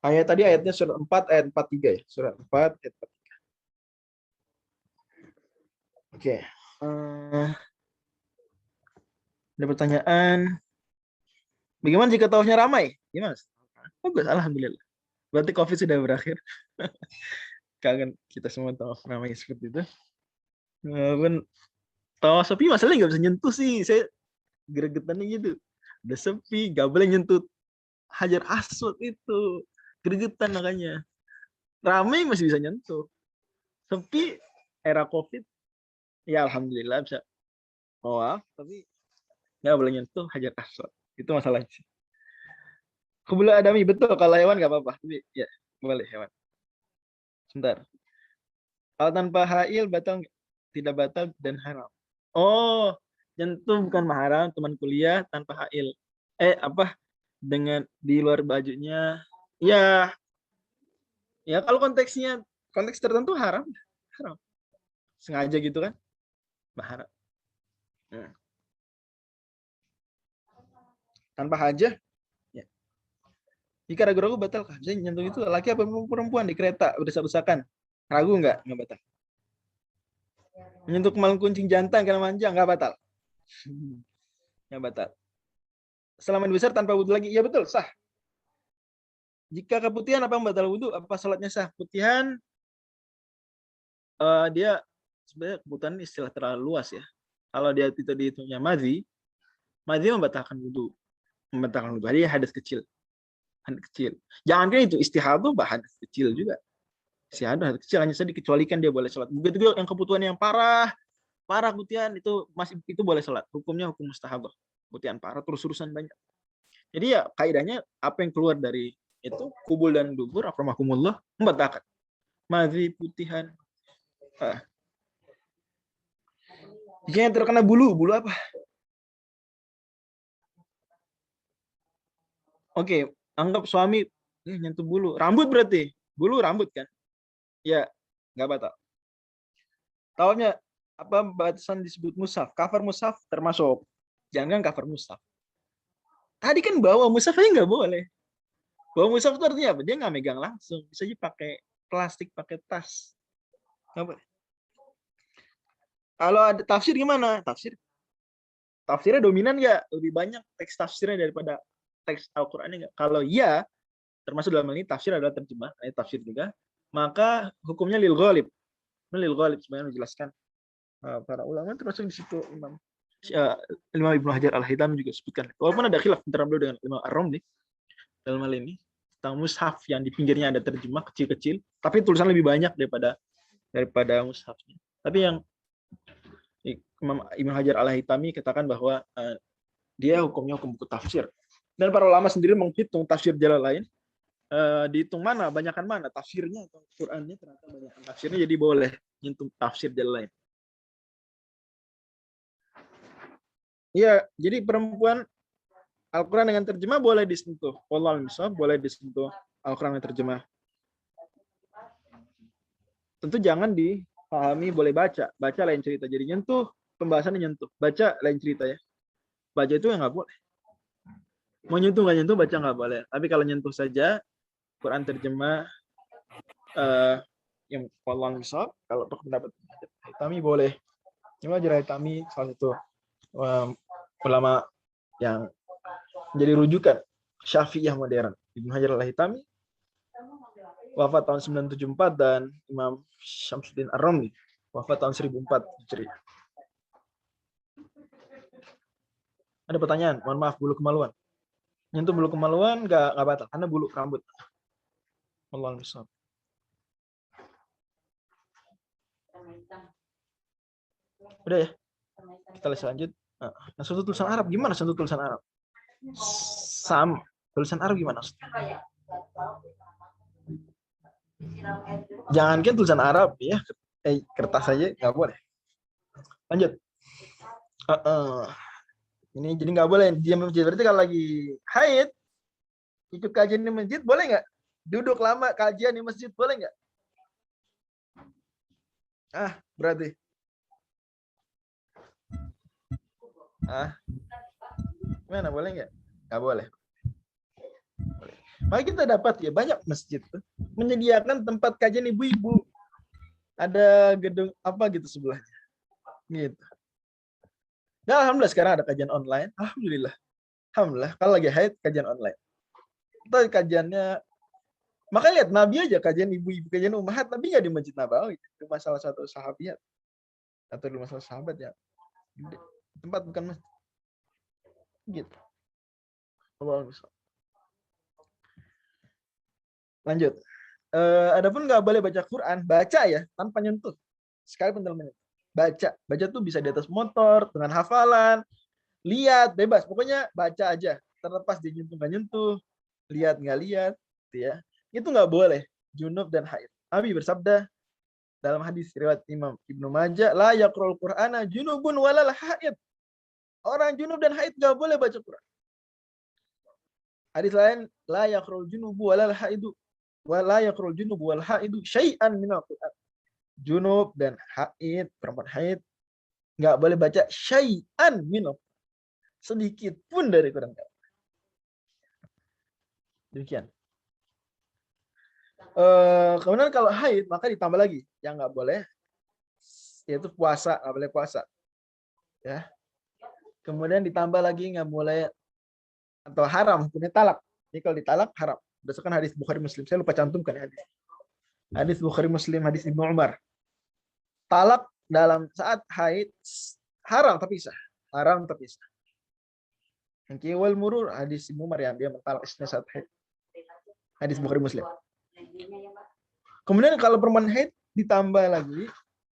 Ayat tadi ayatnya surat 4 ayat 43 ya. Surat 4 ayat 43. Oke. Ada pertanyaan. Bagaimana jika tawafnya ramai? Gimana? Bagus, alhamdulillah. Berarti COVID sudah berakhir. Kangen kita semua tawaf ramai seperti itu. Tawaf sepi masalahnya nggak bisa nyentuh sih. Saya gregetannya gitu. Udah sepi, nggak boleh nyentuh Hajar Aswad itu. Gregetan makanya. Ramai masih bisa nyentuh. Sepi era COVID, ya alhamdulillah bisa tawaf, tapi nggak boleh nyentuh Hajar Aswad. Itu masalahnya. Qubul adami, betul, kalau hewan nggak apa-apa. Tapi ya boleh hewan. Sebentar. Kalau tanpa hail batal, tidak batal dan haram. Oh, nyentuh bukan mahram, teman kuliah tanpa hail. Dengan di luar bajunya. Ya kalau konteks tertentu haram. Sengaja gitu kan? Mahram. Tanpa hajah, ya. Jika ragu-ragu batalkah? Bisa nyentuh itu laki apa perempuan di kereta berdesak-desakan? Ragu nggak batal. Menyentuh kemaluan kucing jantan karena manja nggak batal. Nggak batal. Selama besar tanpa wudhu lagi, ya betul, sah. Jika keputihan apa membatal wudhu? Apa salatnya sah? Putihan, dia sebenarnya kebutuhan istilah terlalu luas ya. Kalau dia tidak dihitungnya madhi membatalkan wudhu. Dia hadas kecil. Jangankan itu, istihadah hadas kecil juga. Istihadah hadas kecil hanya saja dikecualikan dia boleh sholat. Begitu juga yang kebutuhan yang parah putihan itu boleh sholat. Hukumnya hukum mustahadah. Putihan parah terus-terusan banyak. Jadi ya kaidahnya apa yang keluar dari itu kubul dan dubur akramakumullah membatalkan. Madhi, putihan. Jika yang terkena bulu apa? Oke, anggap suami nyentuh bulu. Rambut berarti. Bulu rambut kan? Ya, nggak batal. Tawafnya apa batasan disebut mushaf? Cover mushaf termasuk. Jangan cover mushaf. Tadi kan bawa mushaf aja nggak boleh. Bawa mushaf itu artinya apa? Dia nggak megang langsung. Bisa aja pakai plastik, pakai tas. Nggak boleh. Kalau ada tafsir gimana? Tafsirnya dominan nggak? Lebih banyak teks tafsirnya daripada teks Al-Qur'annya nggak? Kalau iya, termasuk dalam hal ini tafsir adalah terjemah, tafsir juga, maka hukumnya lil ghalib. Lil ghalib sebenarnya menjelaskan para ulama termasuk di situ Imam Imam Ibnu Hajar Al-Haytami juga sebutkan. Walaupun ada khilaf antara beliau dengan Imam Ar-Romli dalam hal ini tentang mushaf yang di pinggirnya ada terjemah kecil-kecil, tapi tulisan lebih banyak daripada mushafnya. Tapi yang Imam Ibnu Hajar Al-Haytami katakan bahwa dia hukumnya hukum buku tafsir. Dan para ulama sendiri menghitung tafsir Jalalain, dihitung banyakan mana tafsirnya atau Qur'annya, ternyata banyakan tafsirnya, jadi boleh nyentuh tafsir Jalalain. Iya, jadi perempuan Al-Quran dengan terjemah boleh disentuh. Wallahu a'lam, boleh disentuh Al-Quran dengan terjemah. Tentu jangan dipahami boleh baca. Baca lain cerita. Jadi nyentuh, pembahasannya nyentuh. Baca lain cerita ya. Baca itu yang nggak boleh. Mau nyentuh nggak nyentuh, baca nggak boleh. Tapi kalau nyentuh saja, Quran terjemah yang wallahu a'lam, kalau pendapat Haytami boleh. Imam Hajar Haytami salah satu ulama yang menjadi rujukan Syafi'iyah modern. Ibnu Hajar Al-Haytami wafat tahun 974 dan Imam Syamsuddin Ar-Romli wafat tahun 1004 Hijriah. Ada pertanyaan? Mohon maaf, bulu kemaluan. Nyentuh bulu kemaluan nggak batal karena bulu rambut. Wallahu a'lam. Udah ya? Kita lanjut. Nah, sentuh tulisan Arab gimana? Sentuh tulisan Arab? Tulisan Arab gimana? Jangankan tulisan Arab ya, kertas aja nggak boleh. Lanjut. Ini jadi nggak boleh diam di masjid. Berarti kalau lagi haid, ikut kajian di masjid boleh nggak? Duduk lama kajian di masjid boleh nggak? Berarti. Gimana, boleh nggak? Nggak boleh. Maka kita dapat ya banyak masjid tuh menyediakan tempat kajian ibu-ibu. Ada gedung apa gitu sebelahnya. Gitu. Nah, alhamdulillah sekarang ada kajian online. Alhamdulillah. Kalau lagi haid kajian online. Itu kajiannya, maka lihat Nabi aja kajian ibu-ibu, kajian ummahat, Nabi nggak di Masjid Nabawi. Itu masalah satu sahabiat atau di masalah sahabat ya. Tempat bukan masjid. Gitu. Lanjut. Adapun nggak boleh baca Quran, baca ya tanpa nyentuh. Sekalipun dalam menyentuh. Baca tuh bisa di atas motor dengan hafalan, lihat bebas. Pokoknya baca aja. Terlepas dia nyentuh nggak nyentuh, lihat nggak lihat, gitu ya. Itu nggak boleh. Junub dan haid. Nabi bersabda dalam hadis riwayat Imam Ibnu Majah, la yaqra'ul Qur'ana junubun walal haid. Orang junub dan haid nggak boleh baca Quran. Hadis lain, la yaqra'ul junubu walal haidu wa la yaqra'ul junubu wal haidu syai'an minal Qur'an. Junub dan haid, perempuan haid nggak boleh baca syai'an minal, sedikit pun dari Quran. Demikian. Kemudian kalau haid maka ditambah lagi yang nggak boleh, yaitu puasa, nggak boleh puasa. Ya. Kemudian ditambah lagi nggak boleh atau haram hukumnya talak. Ini kalau ditalak haram. Berdasarkan hadis Bukhari Muslim. Saya lupa cantumkan hadis. Hadis Bukhari Muslim, hadis Ibnu Umar. Talak dalam saat haid haram terpisah. Haram terpisah. Yang wal murur hadis Ibnu Umar yang dia mentalak istrinya saat haid. Hadis Bukhari Muslim. Kemudian kalau perempuan haid ditambah lagi,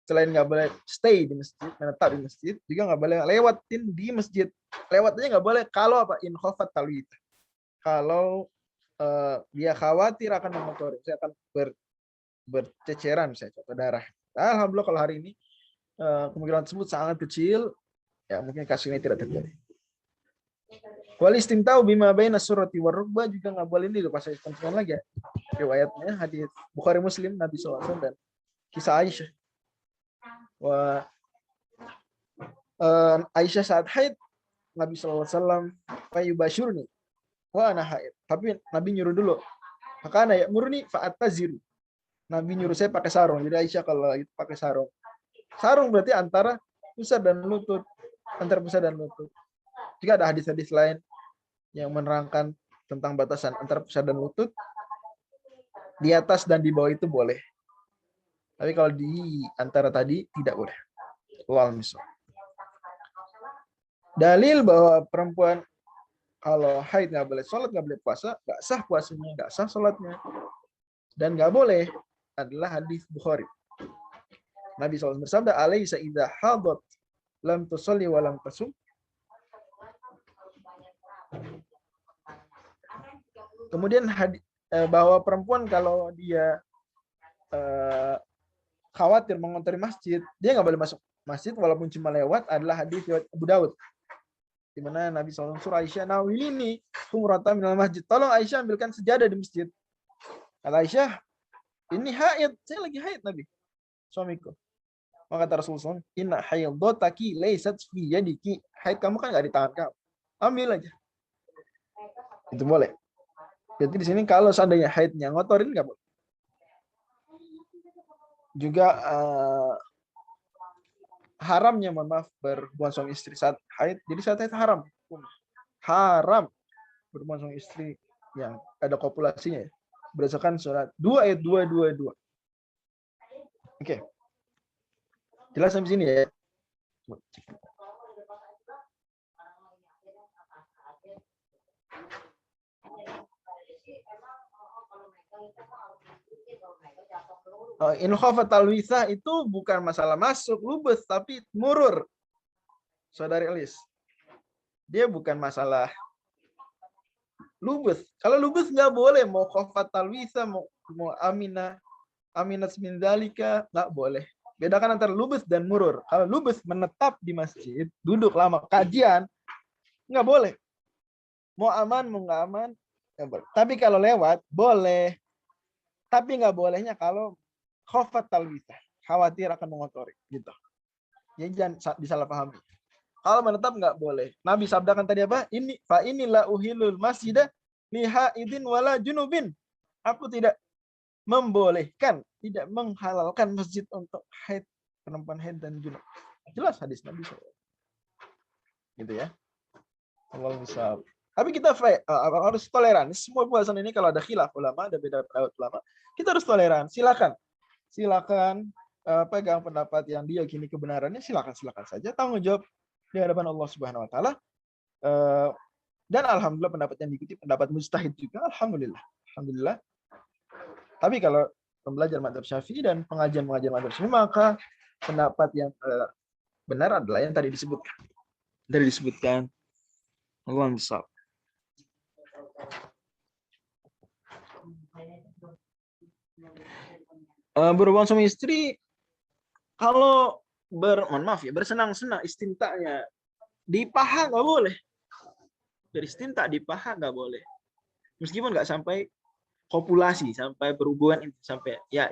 selain nggak boleh stay di masjid, menetap di masjid, juga nggak boleh lewatin di masjid. Lewatnya nggak boleh kalau apa? In khofat talwid. Kalau dia khawatir akan mengotori, saya akan berceceran, saya contoh darah. Alhamdulillah kalau hari ini kemungkinan tersebut sangat kecil, ya mungkin kasus ini tidak terjadi. Wal istimta'u bima baina surati war rukbah juga nggak boleh, ini pas saya contohkan lagi ya. Riwayatnya hadis Bukhari Muslim Nabi SAW dan kisah Aisyah. Aisyah saat haid Nabi SAW fayubashurni wa ana haid. Tapi Nabi nyuruh dulu. Maka ana ya murni fa'ataziru. Nabi nyuruh saya pakai sarung. Jadi Aisyah kalau itu pakai sarung. Sarung berarti antara pusar dan lutut. Antara pusar dan lutut. Jika ada hadis-hadis lain yang menerangkan tentang batasan antara pusar dan lutut, di atas dan di bawah itu boleh. Tapi kalau di antara tadi tidak boleh. Wal misal. Dalil bahwa perempuan kalau haid nggak boleh sholat, nggak boleh puasa, nggak sah puasanya, nggak sah sholatnya, dan nggak boleh adalah hadis Bukhari. Nabi SAW bersabda, "Alaisa idza hadat lam tusalli wa lam tasum." Kemudian bahwa perempuan kalau dia khawatir mengotori masjid, dia nggak boleh masuk masjid walaupun cuma lewat, adalah hadis riwayat Abu Daud. Di mana Nabi SAW suruh Aisyah, "Nawilini humrata minal masjid." Tolong Aisyah ambilkan sejadah di masjid. Kata Aisyah, "Ini haid, saya lagi haid Nabi, suamiku." Maka kata Rasulullah, "Inna haidotaki laysat fi yadiki." Haid kamu kan nggak di tangan kamu. Ambil aja. Itu boleh. Jadi di sini kalau seandainya haidnya ngotorin nggak boleh. Juga haramnya, mohon maaf, berhubungan suami istri saat haid. Jadi saat haid haram. Haram berhubungan suami istri yang ada kopulasinya. Berdasarkan surat 2 ayat 222. Oke. Jelas sampai sini ya. In khafat al-wisah itu bukan masalah masuk lubus, tapi murur. Saudari Elis. Dia bukan masalah lubus. Kalau lubus nggak boleh, mau khafat al-wisah, mau aminat min dzalika, nggak boleh. Bedakan antara lubus dan murur. Kalau lubus menetap di masjid, duduk lama, kajian, nggak boleh. Mau aman, mau nggak aman, nggak boleh. Tapi kalau lewat, boleh. Tapi nggak bolehnya kalau khafat talwisah, khawatir akan mengotori, gitu. Jadi jangan disalahpahami. Kalau menetap nggak boleh. Nabi sabdakan tadi apa? Ini fa inilah uhilul masjidah liha idin wala junubin. Aku tidak membolehkan, tidak menghalalkan masjid untuk haid, perempuan haid dan junub. Jelas hadis Nabi SAW. Gitu ya. Allah misal. Tapi kita harus toleran. Semua pembahasan ini kalau ada khilaf ulama, ada beda pendapat ulama, kita harus toleran. Silakan pegang pendapat yang diyakini kebenarannya, silakan saja. Tanggung jawab di hadapan Allah Subhanahu wa taala. Dan alhamdulillah pendapat yang diikuti pendapat mujtahid juga, alhamdulillah. Tapi kalau pembelajar madzhab Syafi'i dan pengajian madzhab Syafi'i, maka pendapat yang benar adalah yang tadi disebutkan. Allah misal. Berhubungan suami istri, kalau bersenang-senang istimta'nya di paha nggak boleh. Beristimta' di paha nggak boleh. Meskipun nggak sampai kopulasi, sampai berhubungan, sampai ya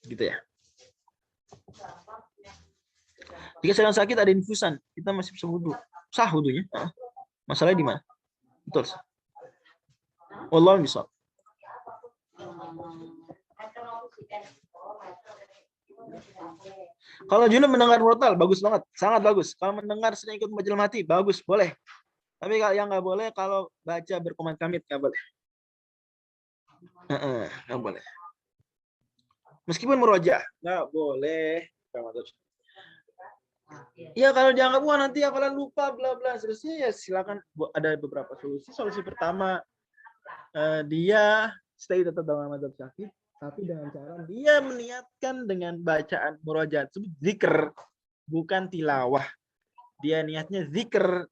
gitu ya. Jika sedang sakit ada infusan, kita masih bisa wudu. Sah wudunya. Masalahnya di mana? Betul. Wallahu misal. Kalau junub mendengar murotal, bagus banget, sangat bagus. Kalau mendengar sering ikut majelis mati, bagus, boleh. Tapi kalau yang nggak boleh, kalau baca berkomand kamit nggak boleh. Nggak boleh. Meskipun murojaah, nggak boleh. Ya kalau dianggap nanti apalah lupa bla bla seterusnya, ya silakan. Ada beberapa solusi. Solusi pertama, dia stay tetap dalam madzhab Syafi'i, tapi dengan cara dia meniatkan dengan bacaan murojaat, zikir, bukan tilawah. Dia niatnya zikir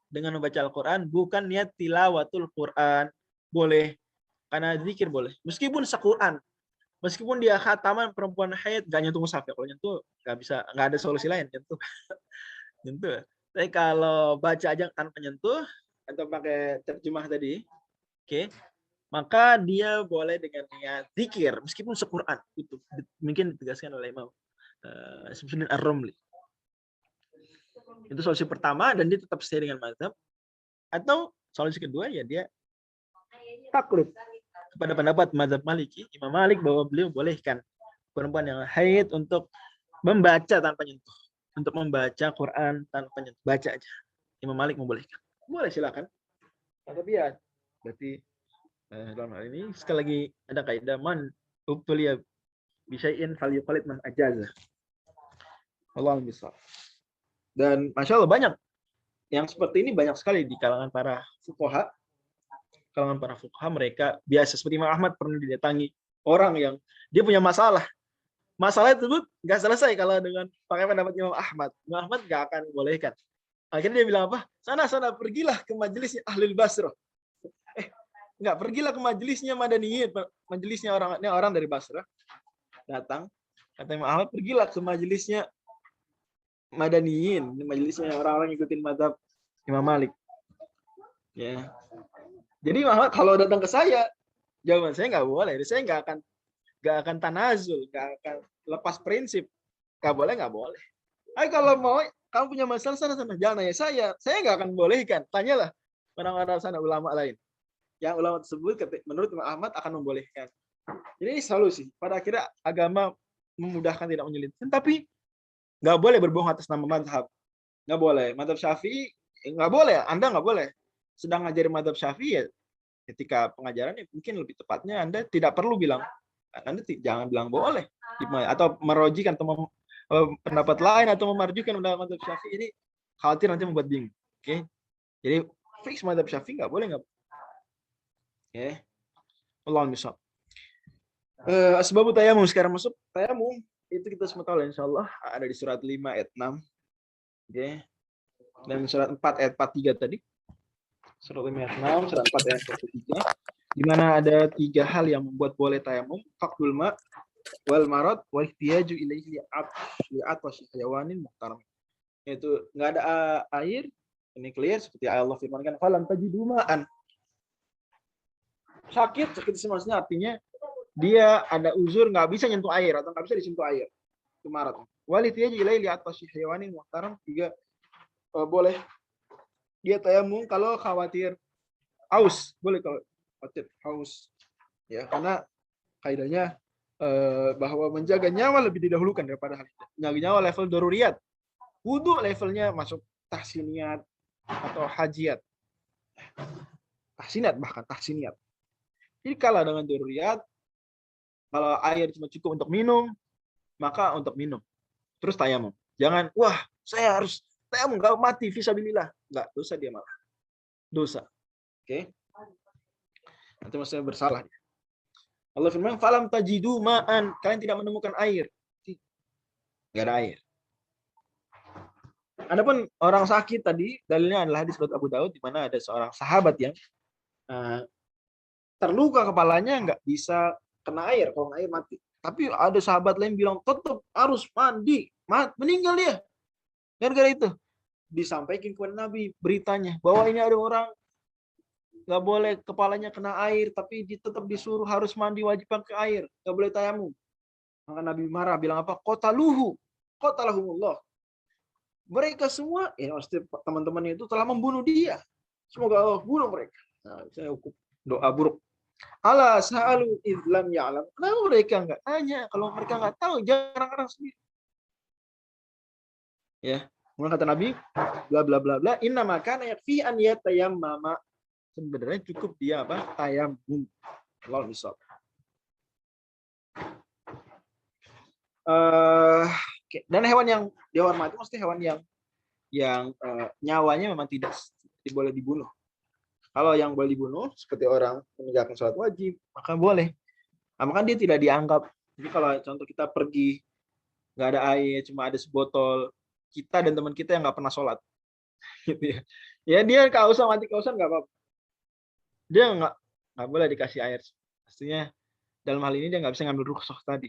dengan membaca Al-Quran, bukan niat tilawatul Quran. Boleh, karena zikir boleh. Meskipun sequran, meskipun dia khataman perempuan haid, gak nyentuh mushaf ya. Kalau nyentuh nggak bisa, nggak ada solusi lain nyentuh. Tapi kalau baca aja tanpa nyentuh atau pakai terjemah tadi, oke, maka dia boleh dengan niat zikir meskipun sequran. Itu mungkin ditegaskan oleh Imam Subhanuddin Ar-Romli. Itu solusi pertama, dan dia tetap stay dengan mazhab. Atau solusi kedua, ya dia taklid kepada pendapat mazhab Maliki, Imam Malik, bahwa beliau bolehkan perempuan yang haid untuk membaca tanpa nyentuh, untuk membaca Quran tanpa nyentuh, baca aja. Imam Malik membolehkan. Boleh, silakan. Tapi ya berarti dalam hal ini sekali lagi ada kaidah man ubtuliya bisyai'in falyuqallid man ajaza. Wallahu misal. Dan Masya Allah banyak yang seperti ini, banyak sekali di kalangan para fuqaha. Kalangan para fuqaha mereka biasa, seperti Imam Ahmad pernah didatangi orang yang dia punya masalah. Masalah tersebut nggak selesai kalau dengan pakai pendapat Imam Ahmad. Imam Ahmad nggak akan bolehkan. Akhirnya dia bilang apa? Sana pergilah ke majelisnya Ahlul Basrah. Nggak, pergilah ke majelisnya Madaniyin, majelisnya orang dari Basrah. Datang, kata Imam Ahmad, pergilah ke majelisnya Madaniyin, majelisnya orang-orang ngikutin mazhab Imam Malik. Ya. Jadi Imam Ahmad kalau datang ke saya, jawaban saya nggak boleh. Saya nggak akan tanazul, nggak akan lepas prinsip. Nggak boleh. Ayo kalau mau, kamu punya masalah sana, jangan nanya saya nggak akan bolehkan. Tanyalah orang-orang sana, ulama lain. Yang ulama tersebut menurut Imam Ahmad akan membolehkan. Jadi ini solusi. Pada akhirnya agama memudahkan, tidak menyulitkan, tapi nggak boleh berbohong atas nama mazhab. Nggak boleh. Mazhab Syafi'i nggak boleh. Anda nggak boleh sedang ngajarin mazhab Syafi'i, ya ketika pengajarannya mungkin lebih tepatnya Anda tidak perlu bilang, Anda jangan bilang boleh atau merojikan atau pendapat lain atau memarjukan mazhab Syafi'i, ini khawatir nanti membuat bingung. Oke. Jadi fix mazhab Syafi'i nggak boleh. Oke. Allah misal. Asbabut tayamum, sekarang masuk tayamum. Itu kita semua tahu insyaallah ada di surat 5 ayat 6. Oke. Dan surat 4 ayat 43 tadi. Surat 5 ayat 6, surat 4 ayat 43. Di mana ada 3 hal yang membuat boleh tayamum, faqdul ma wal marad wa ihtiyaju ilaihi li'atash hayawanin muhtaram. Yaitu enggak ada air, ini clear seperti Allah firmankan, falam tajidu ma'an. Sakit maksudnya artinya dia ada uzur, nggak bisa nyentuh air atau nggak bisa disentuh air. Itu marad. Walithiyaju ilaihi li'atash hayawanin muhtaram, juga boleh dia tayamum kalau khawatir haus, boleh kalau khawatir haus, ya, karena kaidahnya bahwa menjaga nyawa lebih didahulukan daripada hal itu. Menjaga nyawa level daruriyat, wudu levelnya masuk tahsiniyat atau hajiat, bahkan tahsiniyat. Jadi kalah dengan daruriyat, kalau air cuma cukup untuk minum, maka untuk minum terus tayamum. Jangan, wah saya harus tayamum nggak mati fisabilillah, nggak, dosa dia malah dosa. Oke. Nanti maksudnya bersalah dia. Allah firman, falam tajidu ma'an, kalian tidak menemukan air. Nggak ada air. Adapun orang sakit tadi, dalilnya adalah hadis riwayat Abu Daud, di mana ada seorang sahabat yang terluka kepalanya, nggak bisa kena air, kalau air mati. Tapi ada sahabat lain bilang tetap harus mandi, meninggal dia. Gara-gara itu disampaikan kepada Nabi beritanya bahwa ini ada orang nggak boleh kepalanya kena air, tapi tetap disuruh harus mandi, wajib pakai air, nggak boleh tayamum. Maka Nabi marah, bilang apa? Qatalahumullah. Mereka semua, ya maksudnya teman-temannya itu telah membunuh dia. Semoga Allah bunuh mereka. Nah, saya hukum doa buruk. Ala sa'alu idlam ya'lam. Kenapa mereka nggak tanya? Kalau mereka nggak tahu, jarang orang sendiri. Ya, kemudian kata Nabi, bla bla bla bla, inna makana yakfi an yatayammama. Sebenarnya cukup dia apa? Tayamum. Allah misal. Dan hewan yang dihormati, maksudnya hewan yang nyawanya memang tidak boleh dibunuh. Kalau yang boleh dibunuh seperti orang meninggalkan sholat wajib, maka boleh. Nah, maka dia tidak dianggap. Jadi kalau contoh kita pergi nggak ada air, cuma ada sebotol, kita dan teman kita yang nggak pernah sholat, gitu ya. Ya dia kausan, mati kausan nggak apa-apa. Dia nggak boleh dikasih air. Pastinya dalam hal ini dia nggak bisa ngambil rukhsah tadi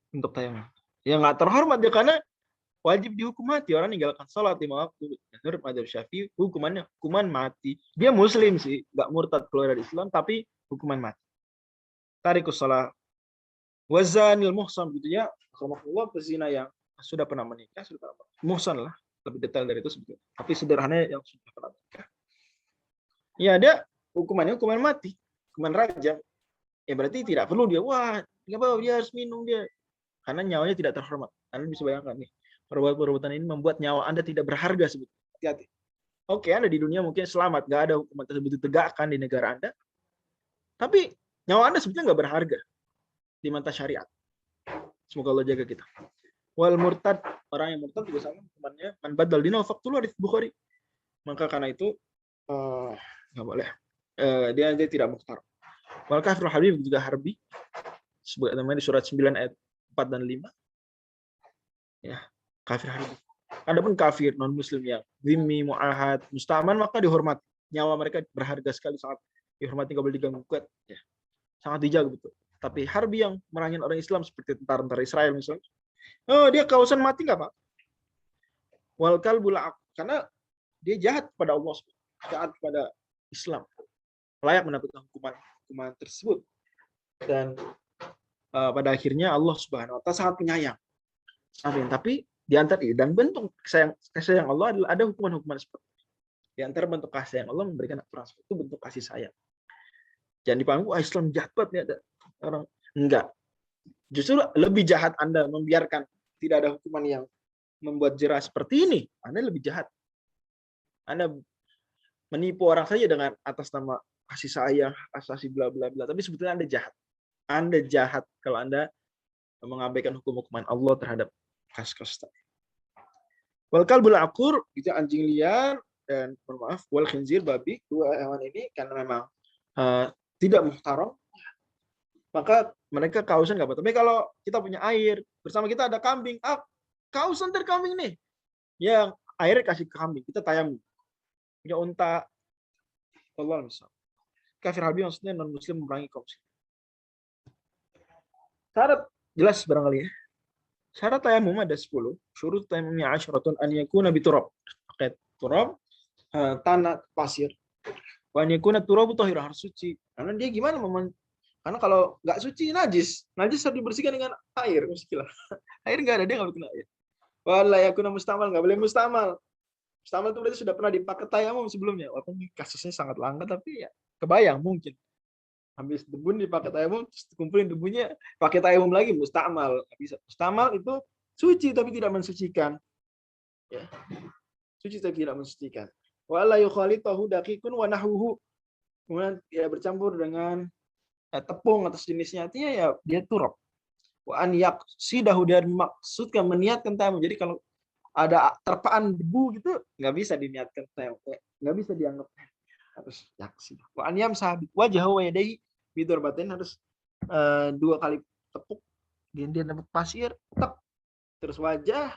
untuk tayamum. Ya nggak terhormat dia, karena wajib dihukum mati orang meninggalkan sholat 5 waktu. Menurut mazhab Syafi'i hukumannya hukuman mati. Dia muslim sih, nggak murtad keluar dari Islam, tapi hukuman mati. Tarikus shalah. Wazanil muhsan, gitu ya. Allah, pezina yang sudah pernah menikah, muhsan lah, lebih detail dari itu sebetulnya. Tapi sederhananya yang sudah pernah menikah. Ya ada hukumannya hukuman mati, hukuman rajam. Ya berarti tidak perlu dia, wah, nggak apa-apa dia harus minum dia, karena nyawanya tidak terhormat. Anda bisa bayangkan nih, perbuatan ini membuat nyawa Anda tidak berharga sebetulnya. Hati-hati. Oke, Anda di dunia mungkin selamat, nggak ada hukuman tersebut ditegakkan di negara Anda, tapi nyawa Anda sebetulnya nggak berharga di mata syariat. Semoga Allah jaga kita. Wal murtad, orang yang murtad juga sama hukumannya man badal dinahu faqtuluhu, hadits Bukhari. Maka karena itu nggak boleh. Dia tidak muhtar. Wal kafirul harbi juga harbi. Sebagaimana di surat 9 ayat 4 dan 5. Ya, kafir harbi. Adapun kafir non muslim yang zimmi, muahad, musta'man maka dihormati. Nyawa mereka berharga sekali, sangat dihormati, nggak boleh diganggu gugat. Ya. Sangat dijaga betul. Tapi harbi yang merangin orang Islam seperti tentara Israel misalnya. Oh, dia kausan mati nggak Pak? Wal kalbul karena dia jahat kepada Allah, jahat kepada Islam, layak mendapatkan hukuman tersebut. Dan pada akhirnya Allah Subhanahu wa taala sangat penyayang. Tapi di antara dan bentuk kasih sayang Allah adalah ada hukuman-hukuman seperti itu. Di antara bentuk kasih sayang Allah memberikan aturan seperti itu bentuk kasih sayang. Jangan dipahami wah Islam jahat banget nih ada orang. Enggak. Justru lebih jahat Anda membiarkan tidak ada hukuman yang membuat jerah seperti ini. Anda lebih jahat. Anda menipu orang saja dengan atas nama kasih sayang, asasi bla bla bla. Tapi sebetulnya Anda jahat. Anda jahat kalau Anda mengabaikan hukuman Allah terhadap kasus-kasus tadi. Wal kalbul aqur itu anjing liar, dan maaf wal khinzir babi, dua hewan ini karena memang tidak muhtaram, maka mereka kausan nggak apa. Tapi kalau kita punya air, bersama kita ada kambing, kausan dari kambing nih, yang air kasih ke kambing, kita tayamum. Punya unta, Allah misal. Kafir harbi maksudnya non muslim memerangi kaum muslim. Syarat jelas barangkali ya. Syarat tayamum ada 10. Syurut tayamumnya 10 an yakuna biturab. Pakai turab, tanah pasir. Wa an yakuna turabu tahir, harus suci. Karena dia gimana karena kalau nggak suci najis harus dibersihkan dengan air, muskilah. Air nggak ada, dia nggak kena air. Wala yakuna mustamal, nggak boleh mustamal. Mustamal itu berarti sudah pernah dipakai tayamum sebelumnya. Walaupun kasusnya sangat langka, tapi ya kebayang mungkin. Habis debu dipakai tayamum, terus kumpulin debunya, pakai tayamum lagi, mustamal. Bisa. Mustamal itu suci tapi tidak mensucikan. Ya. Suci tapi tidak mensucikan. Wala yukhalitahu daqiqun wa nahwuhu. Kemudian ya bercampur dengan tepung atau jenisnya, artinya ya dia turab. Wa an yaqsidahu, dan maksudkan meniatkan tayamum. Jadi kalau ada terpaan debu gitu nggak bisa diniatkan tayamum. Nggak bisa dianggap harus yaksi. Wa an yamsah wajhahu wa yadayhi bidorbatin, harus 2 kali tepuk, dia dapat pasir, tep, terus wajah,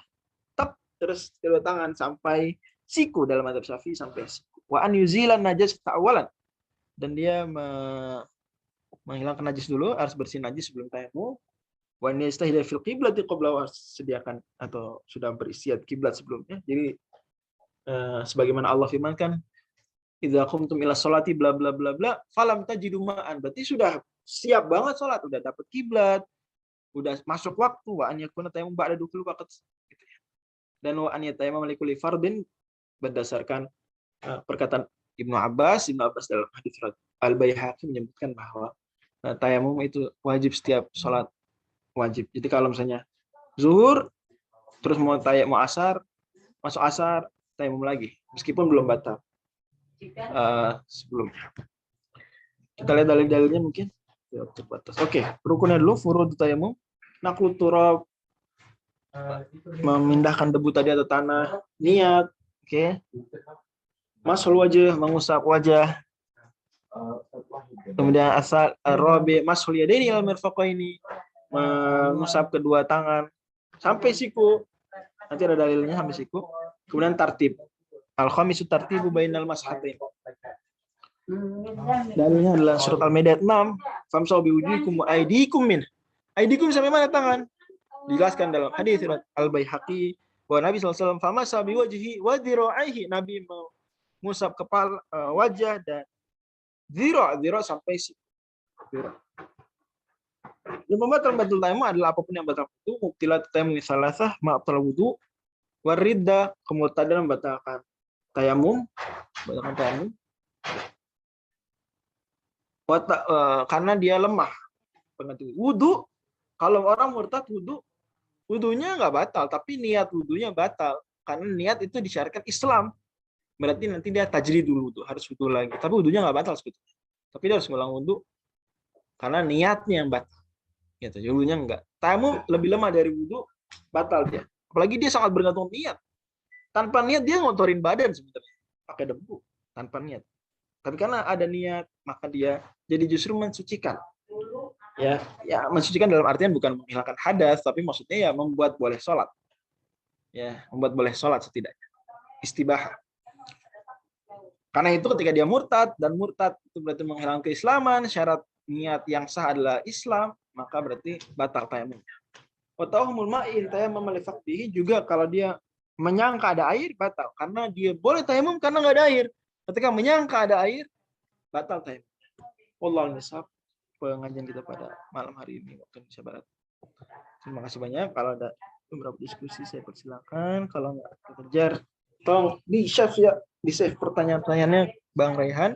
tep, terus kedua tangan sampai siku, dalam madzhab Syafi'i sampai siku. Wa an yuzilan najas ta'awalan, dan dia menghilangkan najis dulu, harus bersih najis sebelum tayamum. Wa an yastahida fil qiblati qabla, sediakan atau sudah beristiad kiblat sebelumnya. Jadi sebagaimana Allah firmankan, idza qumtum ila sholati bla bla bla bla falam tajidu ma'an, berarti sudah siap banget sholat, udah dapat kiblat, udah masuk waktu. Wa an yakuna tayammum ba'da dukhul waqt, gitu ya. Dan wa an yatayammam li kulli fardin, berdasarkan perkataan Ibnu Abbas dalam hadis Al-Baihaqi menyebutkan bahwa tayamum itu wajib setiap sholat wajib. Jadi kalau misalnya zuhur terus mau asar, masuk asar tayamum lagi meskipun belum batal sebelumnya. Kita lihat dalil-dalilnya mungkin. Terbatas. Oke, rukunnya dulu furud tayamum, naqlut turab, memindahkan debu tadi atau tanah, niat, oke. Masul wajah, mengusap wajah. Kemudian asal rabi masul yadaini al mirfaqaini, mengusap kedua tangan sampai siku. Nanti ada dalilnya sampai siku. Kemudian tartib. Al-khamisu tartibu bainal mashatain. Dalilnya adalah surat Al-Maidah 6. Famsahu biwujuhikum wa aydikum min. Aydikum sampai mana tangan? Dijelaskan dalam hadis Al-Baihaqi bahwa Nabi SAW famasa biwajhi wa dhira'aihi, Nabi mengusap kepala, wajah dan dhira' sampai siku. Yang membatalkan batal tayamum adalah apapun yang batal wudu, mubtilat tayamum salasah, ma'abtal wudu, waridda, kemurtadan membatalkan tayamum, karena dia lemah. Wudu, kalau orang murtad wudunya nggak batal, tapi niat wudunya batal. Karena niat itu disyaratkan Islam. Berarti nanti dia tajrid dulu, harus wudu lagi. Tapi wudunya nggak batal sebetulnya. Tapi dia harus ngulang wudu karena niatnya yang batal. Gitu, wudunya enggak. Tayamum lebih lemah dari wudu batal dia. Apalagi dia sangat bergantung niat. Tanpa niat dia ngotorin badan sebenarnya, pakai debu tanpa niat. Tapi karena ada niat, maka dia jadi justru mensucikan. Ya, mensucikan dalam artian bukan menghilangkan hadas, tapi maksudnya ya membuat boleh sholat. Ya, membuat boleh sholat setidaknya. Istibahah. Karena itu ketika dia murtad, dan murtad itu berarti menghilangkan keislaman, syarat niat yang sah adalah Islam, maka berarti batal tayamumnya. Wa tawahumul ma'in tayammum li faqdihi, juga kalau dia menyangka ada air batal, karena dia boleh tayamum karena nggak ada air. Ketika menyangka ada air, batal tayamum. Wallahu a'lam. Pengajian kita pada malam hari ini waktu Indonesia Barat. Terima kasih banyak. Kalau ada beberapa diskusi saya persilakan. Kalau nggak kekejar, tolong di save ya, di save pertanyaan-pertanyaannya Bang Raihan,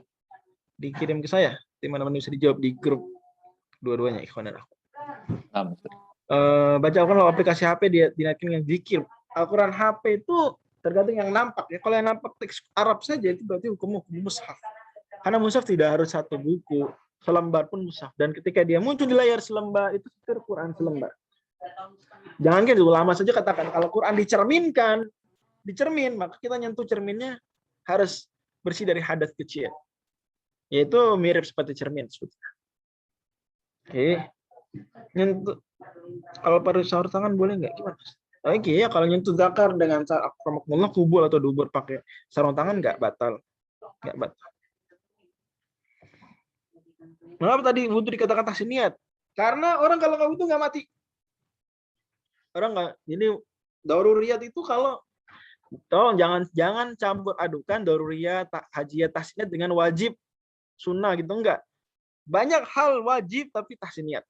dikirim ke saya. Teman-teman bisa dijawab di grup dua-duanya, ikhwan dan akhwat. Baca Al-Quran lewat aplikasi HP dia dinaikkan yang zikir. Al-Quran HP itu tergantung yang nampak ya. Kalau yang nampak teks Arab saja itu berarti hukum mushaf. Karena mushaf tidak harus satu buku, selembar pun mushaf. Dan ketika dia muncul di layar selembar itu Quran selembar. Jangan kan ulama saja katakan kalau Quran dicermin, maka kita nyentuh cerminnya harus bersih dari hadas kecil. Yaitu mirip seperti cermin sebetulnya. Oke. Nyentuh kalau pada sahur tangan boleh nggak? Gimana? Oke, ya kalau nyentuh zakar dengan akramakumullah kubul atau dubur pakai sarung tangan nggak batal. Nggak batal. Mengapa tadi wudu dikatakan tahsin niat? Karena orang kalau nggak wudu nggak mati. Orang nggak. Jadi daruriyat itu kalau tolong jangan campur adukan daruriyat, hajiyat, tahsin niat dengan wajib sunnah gitu enggak. Banyak hal wajib tapi tahsin niat.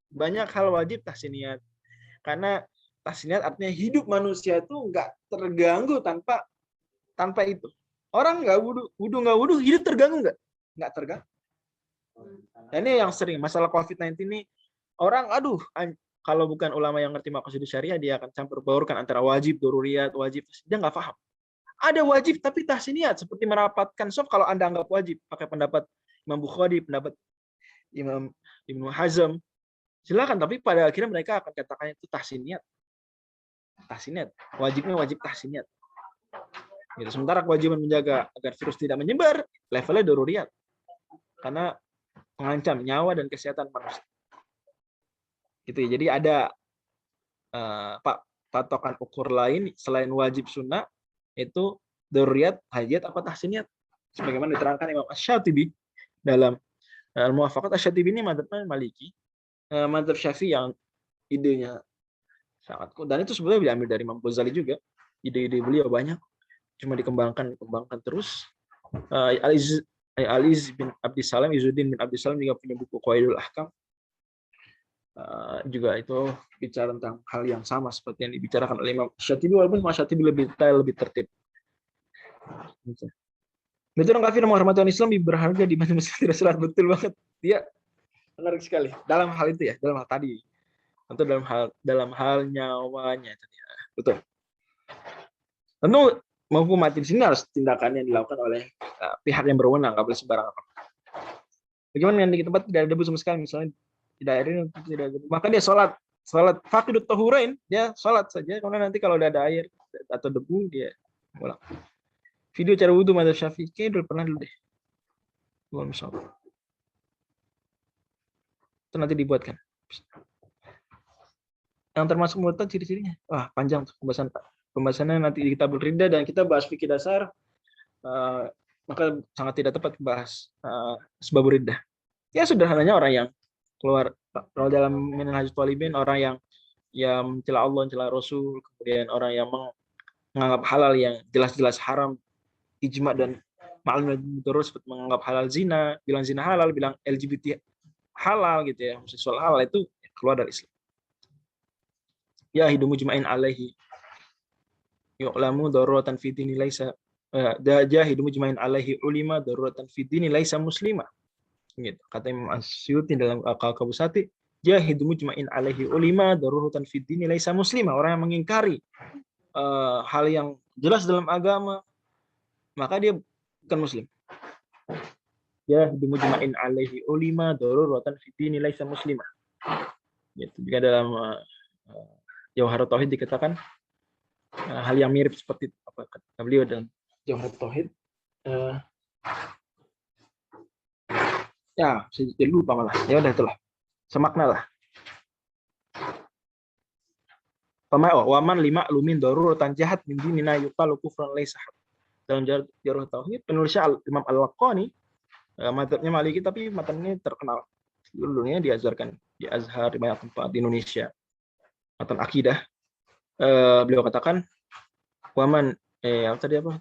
Banyak hal wajib tahsin niat. Karena tahsin niat artinya hidup manusia itu nggak terganggu tanpa itu. Orang nggak wudu nggak wudu, hidup terganggu nggak? Nggak terganggu. Dan ini yang sering masalah COVID-19 ini orang kalau bukan ulama yang ngerti maqasid syariah dia akan campur baurkan antara wajib, daruriyat, wajib, dia nggak paham. Ada wajib tapi tahsin niat seperti merapatkan shaf kalau Anda anggap wajib pakai pendapat Imam Bukhari, pendapat Imam Ibnu Hazm. Silakan, tapi pada akhirnya mereka akan katakan itu tahsin niat. Tahsin niat. Wajibnya wajib tahsin niat. Gitu. Sementara kewajiban menjaga agar virus tidak menyebar, levelnya daruriyat. Karena mengancam nyawa dan kesehatan manusia. Gitu ya. Jadi ada patokan ukur lain selain wajib sunnah, itu daruriyat, hajat, apa tahsin niat. Sebagaimana diterangkan Imam Asy-Syatibi dalam Al-Muwafaqat. Asy-Syatibi ini madzhabnya Maliki. Madzhab Syafi'i yang idenya sangat kuat, dan itu sebenarnya diambil dari Imam Ghazali juga. Ide-ide beliau banyak, cuma dikembangkan terus. Al-Izz bin Abdissalam, Izzuddin bin Abdissalam juga punya buku Qawaidul Ahkam. Juga itu bicara tentang hal yang sama seperti yang dibicarakan oleh Imam Syatibi, walaupun Imam Syatibi lebih detail, lebih tertib. Betul, orang kafir menghormati orang Islam lebih berharga dibanding muslim tidak salat. Betul banget. Dia menarik sekali dalam hal itu ya, dalam hal tadi. Atau dalam hal nyawanya tadi. Betul. Tentu menghukum mati di sini harus tindakan yang dilakukan oleh pihak yang berwenang, nggak boleh sembarangan. Bagaimana yang di tempat tidak ada debu sama sekali, misalnya di daerah ini tidak ada debu, maka dia sholat faqidut tahurain, dia sholat saja. Kemudian nanti kalau udah ada air atau debu dia ulang. Video cara wudhu madzhab Syafi'i udah pernah dulu deh. Belum insyaallah. Itu nanti dibuatkan. Yang termasuk murtad ciri-cirinya. Wah, panjang tuh pembahasan Pak. Pembahasannya nanti di Kitabul Riddah, dan kita bahas fikih dasar, maka sangat tidak tepat bahas sebabul riddah. Ya sederhananya orang yang keluar kalau dalam Minhajul Thalibin, orang yang mencela Allah, mencela Rasul, kemudian orang yang menganggap halal yang jelas-jelas haram, ijma dan ma'lum terus menganggap halal zina, bilang zina halal, bilang LGBT halal gitu ya, homoseksual halal, itu keluar dari Islam. Ya hidu mujma'in alaihi yu'lamu daruratan fi dini laisa jahidu mujma'in alaihi ulima daruratan fi dini laisa muslima. Gitu. Kata Imam Asyuti dalam Al-Kabusati, jahidu mujma'in alaihi ulima daruratan fi dini laisa muslima. Orang yang mengingkari hal yang jelas dalam agama, maka dia bukan muslim. Jahidu mujma'in alaihi ulima daruratan fi dini laisa muslima. Gitu. Juga dalam Jawharat Tauhid dikatakan hal yang mirip seperti apa kata beliau dan Jawharat Tauhid. Ya, saya jadi lupa malah. Ya udah itulah. Semakna lah. Waman lima lumin daruratan jahat min dinina yuqalu kufran laysa. Dalam Jawharat Tauhid penulisnya Imam Al-Laqani, mazhabnya Maliki tapi matanya terkenal. Dulunya diajarkan di Azhar di banyak tempat di Indonesia. Matan akidah. Beliau katakan waman apa tadi apa?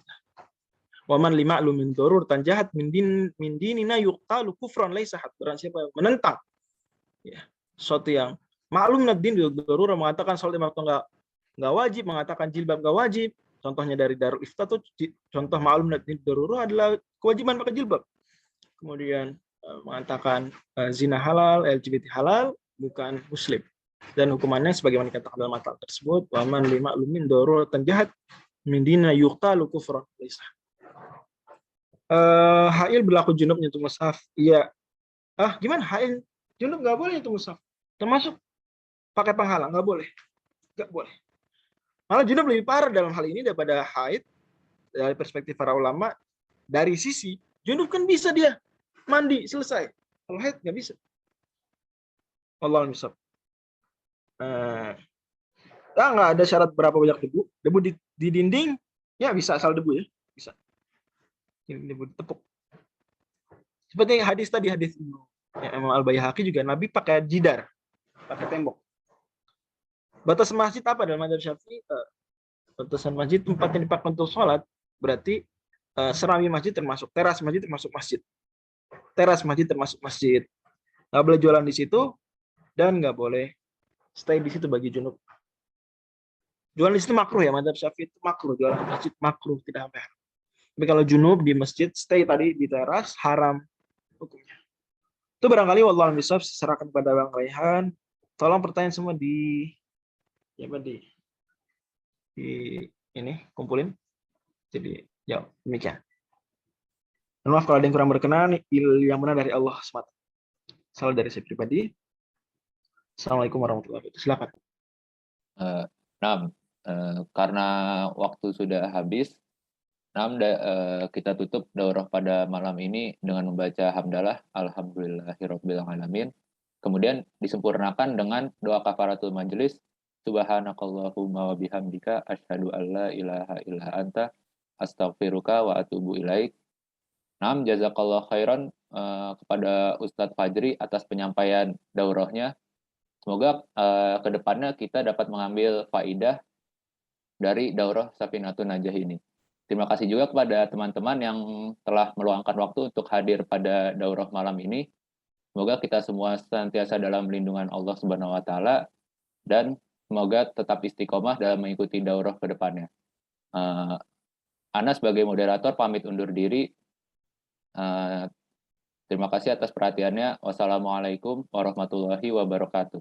Waman lima lumin dorur tanjahat min dinina yuqalu kufran laysa had. Barang siapa yang menentang ya, sesuatu yang maklum nadin dorur mengatakan salat lima waktu enggak wajib, mengatakan jilbab enggak wajib. Contohnya dari Darul Ifta tuh contoh maklum nadin dorur adalah kewajiban pakai jilbab. Kemudian mengatakan zina halal, LGBT halal, bukan muslim. Dan hukumannya sebagaimana dikatakan dalam matal tersebut, waman lima lumin dorur tanjahat min dinina yuqalu kufran laysa. Hail berlaku junub nyentuh mushaf. Iya. Gimana hail? Junub nggak boleh nyentuh mushaf. Termasuk pakai penghalang nggak boleh. Nggak boleh. Malah junub lebih parah dalam hal ini daripada haid dari perspektif para ulama. Dari sisi junub kan bisa dia mandi selesai. Kalau haid nggak bisa. Wallahu a'lam. Nggak ada syarat berapa banyak debu. Debu di dinding ya bisa asal debu ya bisa. Ini tepuk. Seperti hadis tadi, hadis Imam Al-Baihaqi juga Nabi pakai jidar, pakai tembok. Batas masjid apa dalam mazhab Syafi'i? Batasan masjid tempat yang dipakai untuk sholat, berarti serami masjid termasuk, teras masjid termasuk masjid. Teras masjid termasuk masjid. Nggak boleh jualan di situ dan nggak boleh stay di situ bagi junub. Jualan di situ makruh ya, mazhab Syafi'i itu makruh, jualan di masjid makruh, tidak sampai. Tapi kalau junub di masjid, stay tadi di teras, haram hukumnya. Itu barangkali wallahu a'lam bishawab, serahkan kepada Bang Raihan. Tolong pertanyaan semua di ini kumpulin. Jadi ya demikian. Maaf kalau ada yang kurang berkenan, yang benar dari Allah SWT. Salah dari saya pribadi. Assalamualaikum warahmatullahi wabarakatuh. Silakan.
Karena waktu sudah habis, kita tutup daurah pada malam ini dengan membaca hamdalah alhamdulillahirabbil alamin. Kemudian disempurnakan dengan doa kafaratul majelis, subhanakallahumma wa bihamdika asyhadu alla ilaha illa anta astaghfiruka wa atubu ilaik. Jazakallahu khairan kepada Ustadz Fajri atas penyampaian daurahnya. Semoga ke depannya kita dapat mengambil faidah dari daurah Safinatun Najah ini. Terima kasih juga kepada teman-teman yang telah meluangkan waktu untuk hadir pada daurah malam ini. Semoga kita semua senantiasa dalam lindungan Allah Subhanahu wa taala dan semoga tetap istiqomah dalam mengikuti daurah ke depannya. Ana sebagai moderator pamit undur diri. Terima kasih atas perhatiannya. Wassalamualaikum warahmatullahi wabarakatuh.